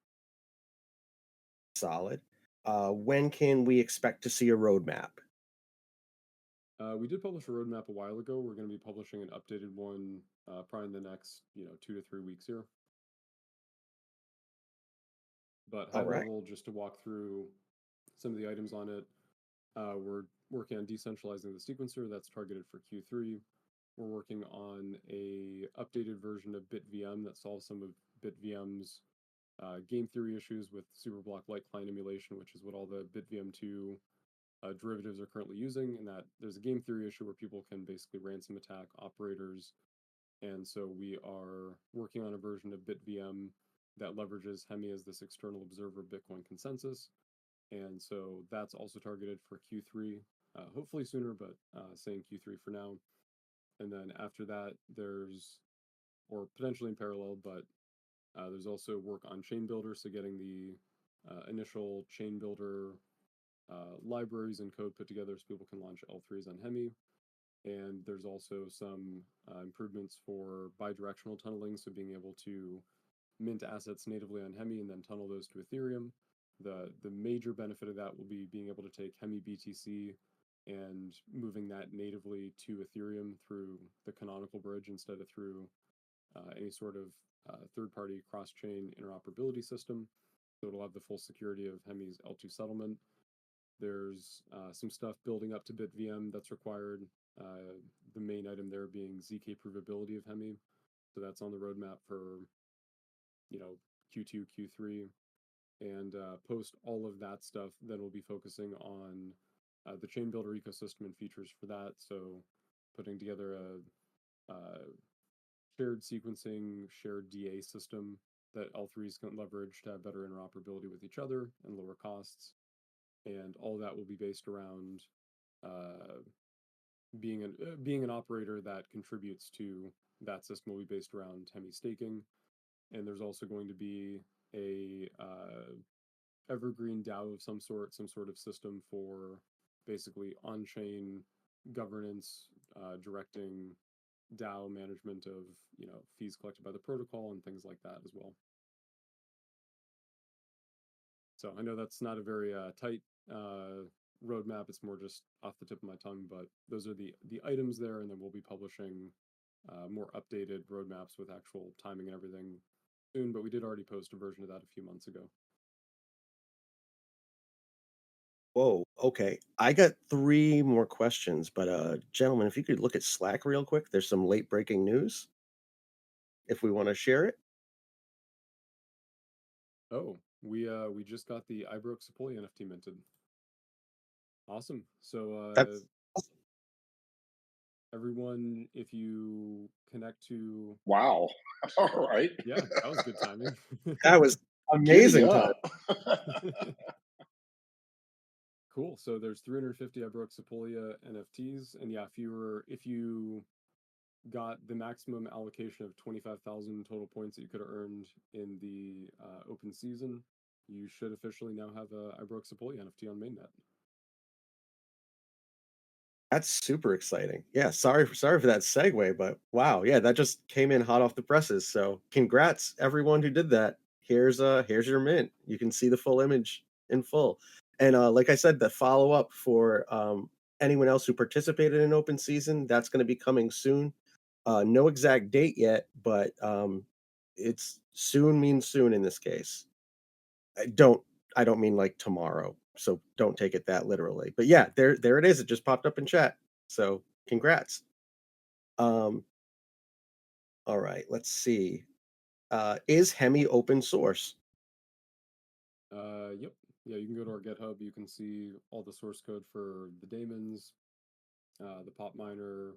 S1: Solid. When can we expect to see a roadmap?
S4: We did publish a roadmap a while ago. We're going to be publishing an updated one probably in the next 2 to 3 weeks here. But high
S1: All right.
S4: level, just to walk through some of the items on it, we're working on decentralizing the sequencer. That's targeted for Q3. We're working on a updated version of BitVM that solves some of BitVM's game theory issues with Superblock Light Client emulation, which is what all the BitVM2 derivatives are currently using. And that there's a game theory issue where people can basically ransom attack operators. And so we are working on a version of BitVM that leverages Hemi as this external observer of Bitcoin consensus. And so that's also targeted for Q3, hopefully sooner, but saying Q3 for now. And then after that, or potentially in parallel, but there's also work on Chain Builder, so getting the initial Chain Builder libraries and code put together so people can launch L3s on Hemi. And there's also some improvements for bidirectional tunneling, so being able to mint assets natively on Hemi and then tunnel those to Ethereum. The major benefit of that will be being able to take Hemi BTC and moving that natively to Ethereum through the canonical bridge instead of through any sort of third-party cross-chain interoperability system. So it'll have the full security of Hemi's L2 settlement. There's some stuff building up to BitVM that's required. The main item there being ZK provability of Hemi. So that's on the roadmap for, Q2, Q3. And post all of that stuff, then we'll be focusing on the chain builder ecosystem and features for that. So putting together a shared sequencing, shared DA system that L3s can leverage to have better interoperability with each other and lower costs. And all that will be based around being an operator that contributes to that system will be based around Hemi staking. And there's also going to be a evergreen DAO of some sort of system for basically on-chain governance, directing DAO management of fees collected by the protocol and things like that as well. So I know that's not a very tight roadmap. It's more just off the tip of my tongue, but those are the items there, and then we'll be publishing more updated roadmaps with actual timing and everything soon. But we did already post a version of that a few months ago.
S1: Whoa. Okay. I got 3 more questions, but gentlemen, if you could look at Slack real quick, there's some late breaking news. If we want to share it.
S4: Oh, we just got the Ibrox Sepoy NFT minted. Awesome. So
S1: That's
S4: everyone, if you connect to
S3: Wow. All right.
S4: yeah, that was good timing.
S1: that was
S3: Giddy
S1: amazing time.
S3: up.
S4: Cool. So there's 350 Ibrox Sepolia NFTs, and yeah, if you got the maximum allocation of 25,000 total points that you could have earned in the open season, you should officially now have a Ibrox Sepolia NFT on mainnet.
S1: That's super exciting. Yeah, sorry for that segue, but wow, yeah, that just came in hot off the presses. So congrats everyone who did that. Here's your mint. You can see the full image in full. And like I said, the follow-up for anyone else who participated in open season, that's going to be coming soon. No exact date yet, but it's soon means soon in this case. I don't mean like tomorrow, so don't take it that literally. But yeah, there it is. It just popped up in chat. So congrats. Um, all right, let's see. Is Hemi open source?
S4: Yep. Yeah, you can go to our GitHub. You can see all the source code for the daemons, the pop miner,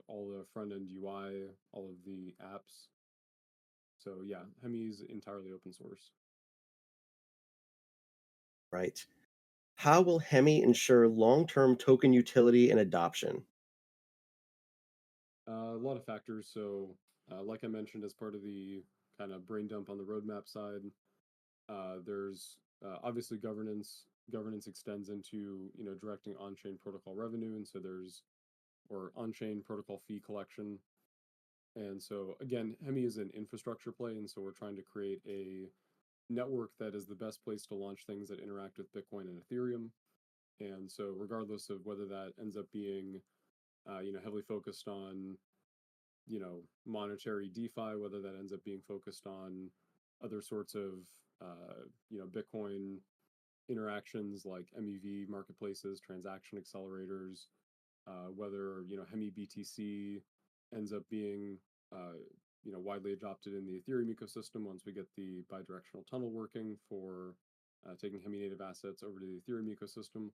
S4: all the front end UI, all of the apps. So yeah, Hemi is entirely open source.
S1: Right. How will Hemi ensure long-term token utility and adoption?
S4: A lot of factors. So, like I mentioned, as part of the kind of brain dump on the roadmap side, there's obviously governance. Governance extends into directing on-chain protocol revenue, and so there's or on-chain protocol fee collection. And so again, Hemi is an infrastructure play, and so we're trying to create a network that is the best place to launch things that interact with Bitcoin and Ethereum. And so regardless of whether that ends up being heavily focused on monetary DeFi, whether that ends up being focused on other sorts of Bitcoin interactions like MEV marketplaces, transaction accelerators, whether Hemi BTC ends up being widely adopted in the Ethereum ecosystem once we get the bidirectional tunnel working for taking Hemi native assets over to the Ethereum ecosystem.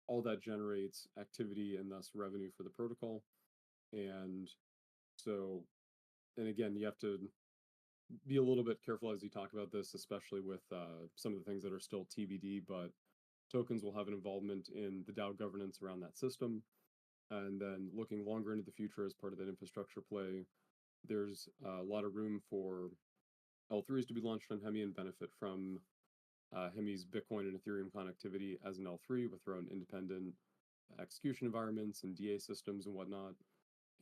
S4: All that generates activity and thus revenue for the protocol. And so, and again, you have to be a little bit careful as you talk about this, especially with some of the things that are still TBD, but tokens will have an involvement in the DAO governance around that system. And then looking longer into the future as part of that infrastructure play, there's a lot of room for L3s to be launched on Hemi and benefit from Hemi's Bitcoin and Ethereum connectivity as an L3 with their own independent execution environments and DA systems and whatnot.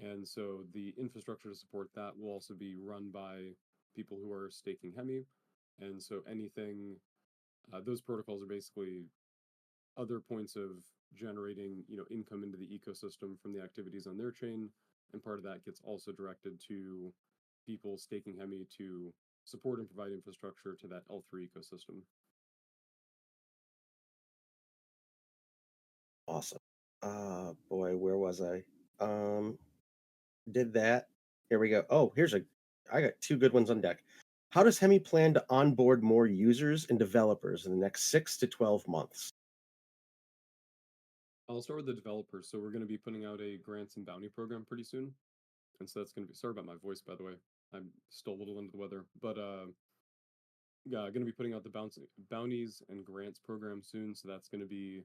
S4: And so the infrastructure to support that will also be run by people who are staking Hemi. And so anything, those protocols are basically other points of generating income into the ecosystem from the activities on their chain, and part of that gets also directed to people staking Hemi to support and provide infrastructure to that L3 ecosystem.
S1: Awesome. Boy, where was I? Did that. Here we go. Oh, I got two good ones on deck. How does Hemi plan to onboard more users and developers in the next 6 to 12 months?
S4: I'll start with the developers. So we're going to be putting out a grants and bounty program pretty soon, and so that's going to be, sorry about my voice, by the way, I'm still a little under the weather, but yeah, going to be putting out the bounties and grants program soon. So that's going to be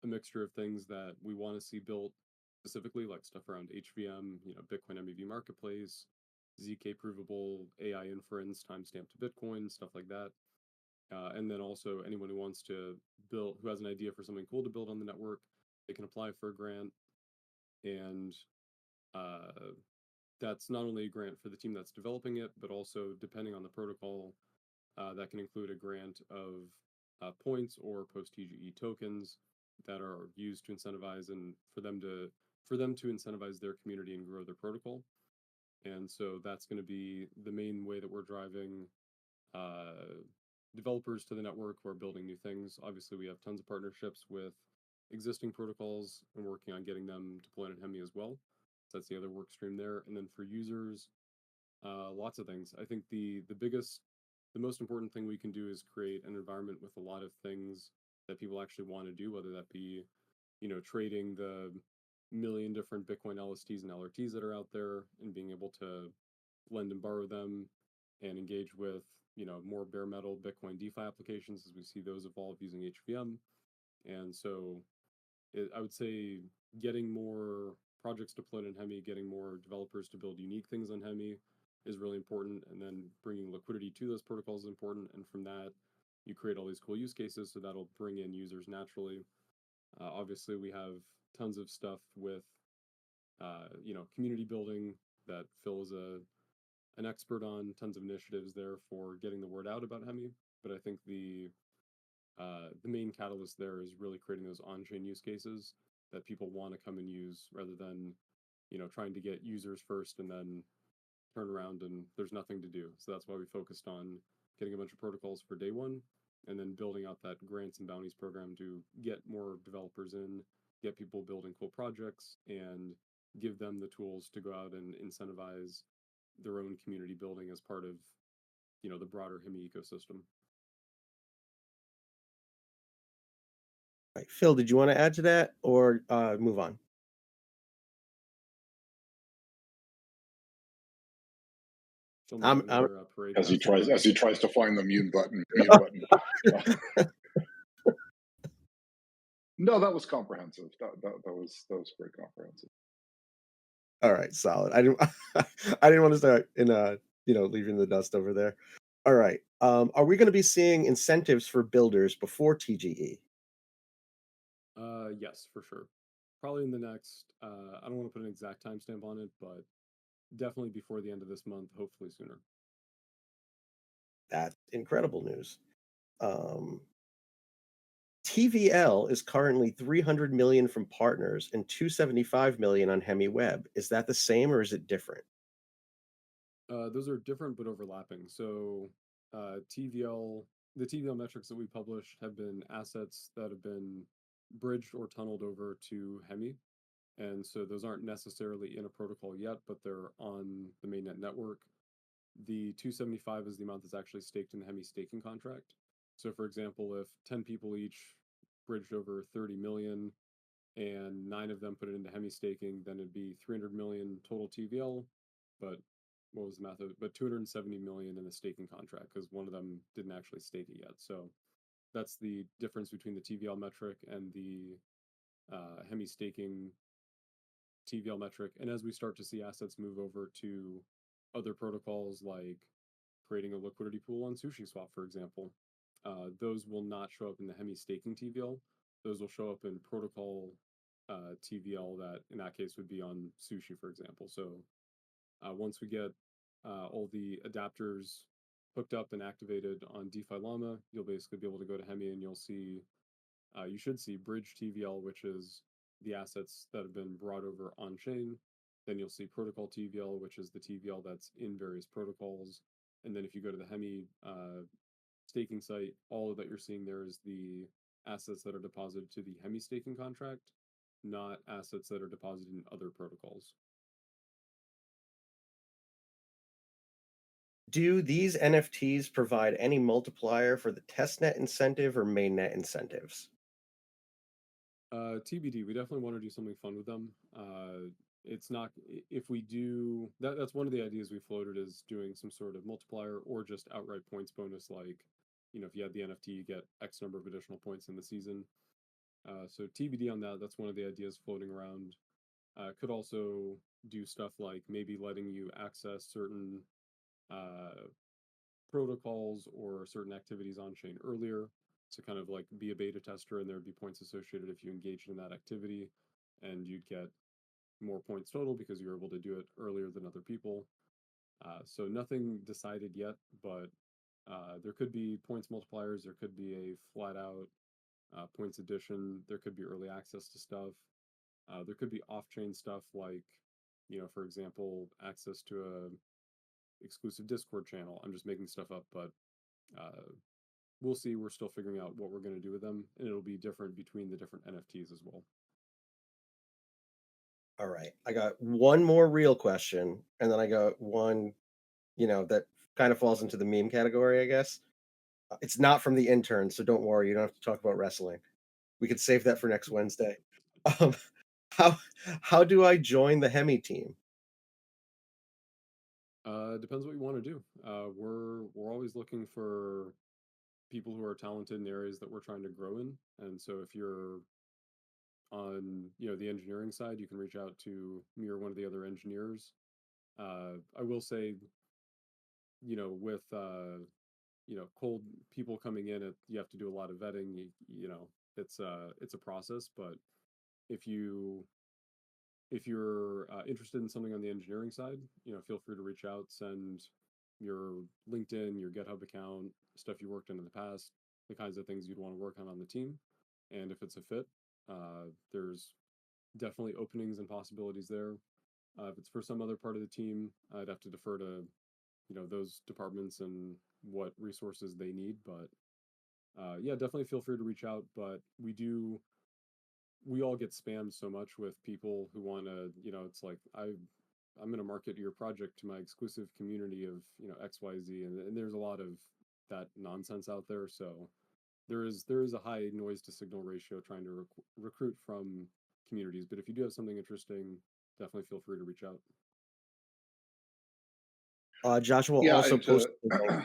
S4: a mixture of things that we want to see built specifically, like stuff around HVM, Bitcoin MEV marketplace, ZK provable AI inference, timestamp to Bitcoin, stuff like that. And then also anyone who wants to build, who has an idea for something cool to build on the network, they can apply for a grant. And uh, that's not only a grant for the team that's developing it, but also depending on the protocol, that can include a grant of points or post TGE tokens that are used to incentivize and for them to incentivize their community and grow their protocol. And so that's going to be the main way that we're driving uh, developers to the network who are building new things. Obviously, we have tons of partnerships with existing protocols and working on getting them deployed in Hemi as well. So that's the other work stream there. And then for users, lots of things. I think the most important thing we can do is create an environment with a lot of things that people actually want to do, whether that be, trading the million different Bitcoin LSTs and LRTs that are out there and being able to lend and borrow them and engage with, more bare metal Bitcoin DeFi applications as we see those evolve using HVM. And so I would say getting more projects deployed in Hemi, getting more developers to build unique things on Hemi is really important. And then bringing liquidity to those protocols is important. And from that, you create all these cool use cases. So that'll bring in users naturally. Obviously, we have tons of stuff with, community building that Phil is an expert on, tons of initiatives there for getting the word out about Hemi. But I think the main catalyst there is really creating those on-chain use cases that people want to come and use rather than trying to get users first and then turn around and there's nothing to do. So that's why we focused on getting a bunch of protocols for day one and then building out that grants and bounties program to get more developers in, get people building cool projects, and give them the tools to go out and incentivize their own community building as part of the broader Hemi ecosystem.
S1: Right. Phil, did you want to add to that or move on?
S4: Still not having
S1: I'm
S4: their parade
S3: as he
S4: pass
S3: tries to find the mute button. No, that was comprehensive. That was very comprehensive.
S1: all right, solid. I didn't want to start in leaving the dust over there. All right. Are we going to be seeing incentives for builders before TGE?
S4: Yes, for sure. Probably in the next. I don't want to put an exact timestamp on it, but definitely before the end of this month. Hopefully sooner.
S1: That's incredible news. TVL is currently 300 million from partners and 275 million on Hemi Web. Is that the same or is it different?
S4: Those are different but overlapping. So, TVL, the TVL metrics that we published have been assets that have been bridged or tunneled over to Hemi. And so those aren't necessarily in a protocol yet, but they're on the mainnet network. The 275 is the amount that's actually staked in the Hemi staking contract. So, for example, if 10 people each bridged over 30 million and 9 of them put it into Hemi staking, then it'd be 300 million total TVL. But what was the math of it? But 270 million in the staking contract because one of them didn't actually stake it yet. So that's the difference between the TVL metric and the Hemi staking TVL metric. And as we start to see assets move over to other protocols like creating a liquidity pool on SushiSwap, for example, those will not show up in the Hemi staking TVL. Those will show up in protocol TVL that in that case would be on Sushi, for example. So once we get all the adapters hooked up and activated on DeFi Llama, you'll basically be able to go to Hemi and you'll see, you should see Bridge TVL, which is the assets that have been brought over on chain. Then you'll see Protocol TVL, which is the TVL that's in various protocols. And then if you go to the Hemi staking site, all that you're seeing there is the assets that are deposited to the Hemi staking contract, not assets that are deposited in other protocols.
S1: Do these NFTs provide any multiplier for the testnet incentive or mainnet incentives?
S4: TBD. We definitely want to do something fun with them. It's not if we do that. That's one of the ideas we floated is doing some sort of multiplier or just outright points bonus. Like, if you had the NFT, you get X number of additional points in the season. So TBD on that. That's one of the ideas floating around. Could also do stuff like maybe letting you access certain protocols or certain activities on chain earlier to kind of like be a beta tester, and there would be points associated if you engaged in that activity, and you'd get more points total because you're able to do it earlier than other people. So nothing decided yet, but there could be points multipliers, there could be a flat out points addition, there could be early access to stuff, there could be off-chain stuff like, for example, access to a exclusive Discord channel. I'm just making stuff up, but we'll see. We're still figuring out what we're going to do with them, and it'll be different between the different NFTs as well.
S1: All right. I got one more real question, and then I got one, that kind of falls into the meme category, I guess. It's not from the intern, so don't worry. You don't have to talk about wrestling. We could save that for next Wednesday. Um, how do I join the Hemi team?
S4: Depends what you want to do. We're always looking for people who are talented in areas that we're trying to grow in, and so if you're on the engineering side, you can reach out to me or one of the other engineers. I will say, with cold people coming in, you have to do a lot of vetting. It's a process, but if you if you're interested in something on the engineering side, feel free to reach out, send your LinkedIn, your GitHub account, stuff you worked on in the past, the kinds of things you'd want to work on the team. And if it's a fit, there's definitely openings and possibilities there. If it's for some other part of the team, I'd have to defer to, those departments and what resources they need. But yeah, definitely feel free to reach out. But we all get spammed so much with people who want to, it's like I'm going to market your project to my exclusive community of XYZ, and there's a lot of that nonsense out there. So there is a high noise to signal ratio trying to recruit from communities. But if you do have something interesting, definitely feel free to reach out.
S1: Joshua
S3: Yeah,
S1: also
S3: and to
S1: posted the link.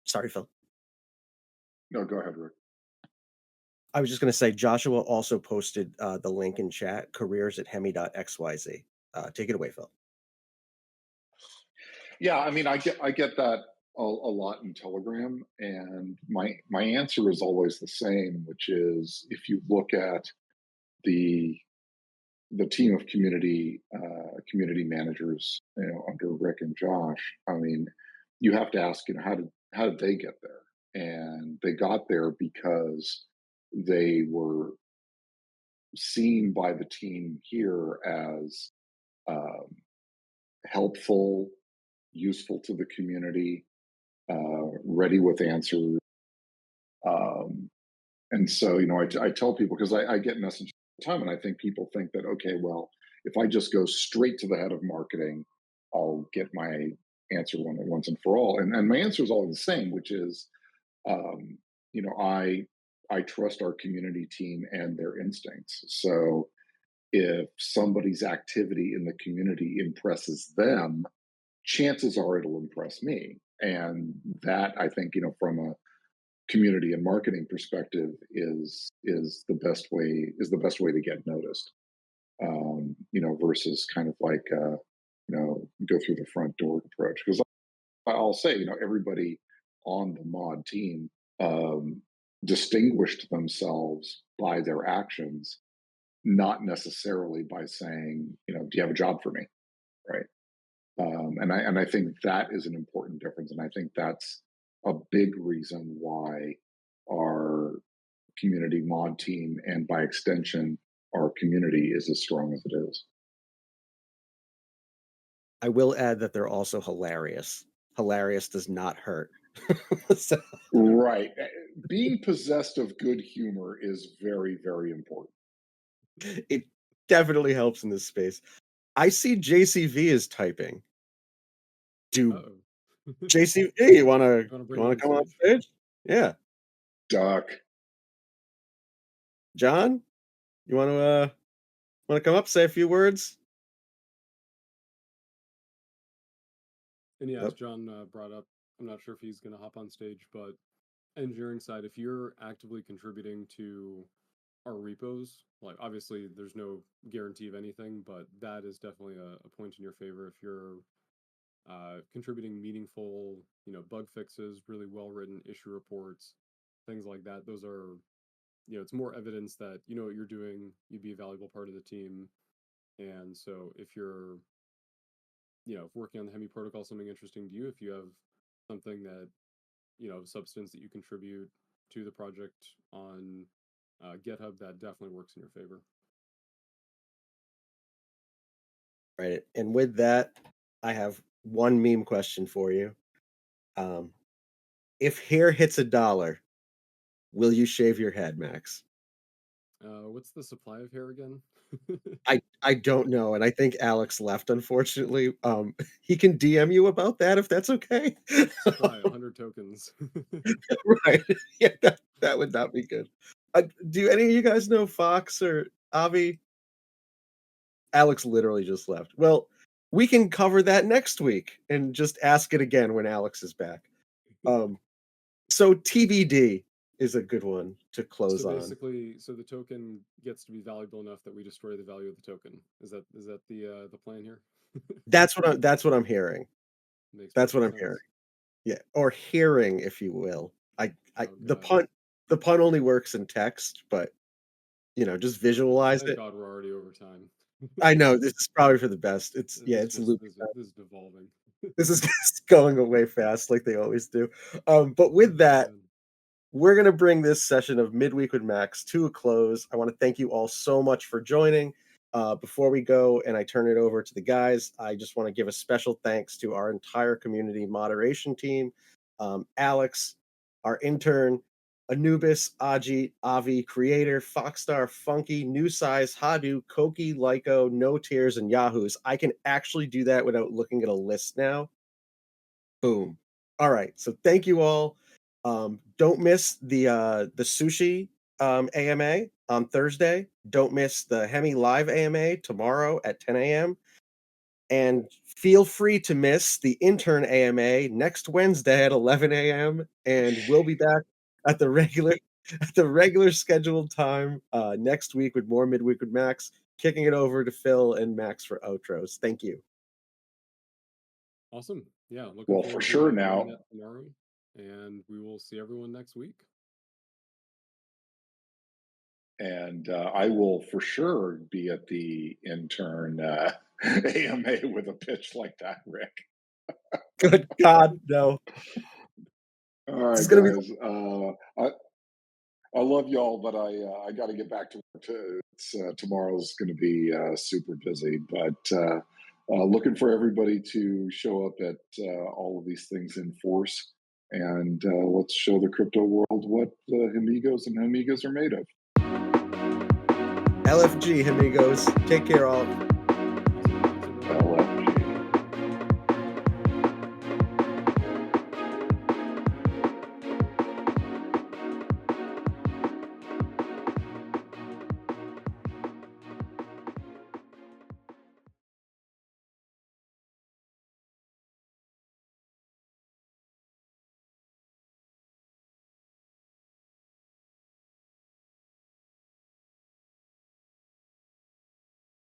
S1: Sorry, Phil.
S3: no, go ahead, Rick.
S1: I was just going to say Joshua also posted the link in chat, careers@hemi.xyz. Take it away, Phil.
S3: Yeah, I mean, I get that a lot in Telegram, and my answer is always the same, which is if you look at the team of community managers, under Rick and Josh. I mean, you have to ask, how did they get there? And they got there because they were seen by the team here as um, helpful, useful to the community, ready with answers. Um, and so, I tell people, because I get messages all the time, and I think people think that, okay, well, if I just go straight to the head of marketing, I'll get my answer once and for all. And my answer is always the same, which is, um, I trust our community team and their instincts. So if somebody's activity in the community impresses them, chances are it'll impress me. And that, I think, from a community and marketing perspective, is the best way to get noticed. Versus kind of like go through the front door approach. Because I'll say, everybody on the mod team distinguished themselves by their actions, not necessarily by saying, do you have a job for me, right? And I think that is an important difference, and I think that's a big reason why our community mod team, and by extension, our community, is as strong as it is.
S1: I will add that they're also hilarious. Hilarious does not hurt. So,
S3: Right. Being possessed of good humor is very, very important.
S1: it definitely helps in this space. I see JCV is typing. JCV, you want to come on stage? Yeah.
S3: Duck.
S1: John, you want to come up, say a few words?
S4: And yeah, as John brought up, I'm not sure if he's going to hop on stage, but engineering side, if you're actively contributing to our repos, like obviously there's no guarantee of anything, but that is definitely a point in your favor if you're contributing meaningful, bug fixes, really well written issue reports, things like that. Those are, it's more evidence that you know what you're doing. You'd be a valuable part of the team, and so if you're, if working on the Hemi protocol, something interesting to you, if you have something that, substance that you contribute to the project on GitHub, that definitely works in your favor.
S1: Right. And with that, I have one meme question for you. If hair hits $1, will you shave your head, Max?
S4: What's the supply of hair again?
S1: I don't know, and I think Alex left, unfortunately. He can DM you about that if that's okay.
S4: Supply 100 tokens.
S1: Right. Yeah, that would not be good. Do any of you guys know Fox or Avi? Alex literally just left. Well, we can cover that next week and just ask it again when Alex is back. So TBD is a good one to close
S4: so
S1: on.
S4: basically, so the token gets to be valuable enough that we destroy the value of the token. Is that the plan here?
S1: That's what I'm hearing. That's what I'm
S4: sense.
S1: hearing. Yeah, or hearing, if you will. The
S4: God.
S1: pun only works in text, but just visualize
S4: Thank
S1: it.
S4: God we're already over time.
S1: I know this is probably for the best. It's looping.
S4: This is devolving.
S1: This is just going away fast like they always do. But with that,
S4: Man.
S1: we're going to bring this session of Midweek with Max to a close. I want to thank you all so much for joining. Before we go and I turn it over to the guys, I just want to give a special thanks to our entire community moderation team. Alex, our intern, Anubis, Aji, Avi, Creator, Foxstar, Funky, New Size, Hadu, Koki, Lyco, No Tears, and Yahoos. I can actually do that without looking at a list now. Boom. All right. So thank you all. Don't miss the sushi AMA on Thursday. Don't miss the Hemi live AMA tomorrow at 10 a.m. And feel free to miss the intern AMA next Wednesday at 11 a.m. And we'll be back at the regular scheduled time next week with more Midweek with Max. Kicking it over to Phil and Max for outros. Thank you.
S4: Awesome. Yeah. Looking
S3: Well,
S4: forward
S3: for
S4: to
S3: sure
S4: doing
S3: now.
S4: that tomorrow, and we will see everyone next week.
S3: And I will for sure be at the intern AMA with a pitch like that, Rick.
S1: Good God, no.
S3: All right,
S1: This is gonna be
S3: guys. I love y'all, but I got to get back to work. Tomorrow's going to be super busy, but looking for everybody to show up at all of these things in force, and let's show the crypto world what Amigos and Amigos are made of.
S1: LFG, amigos. Take care, all.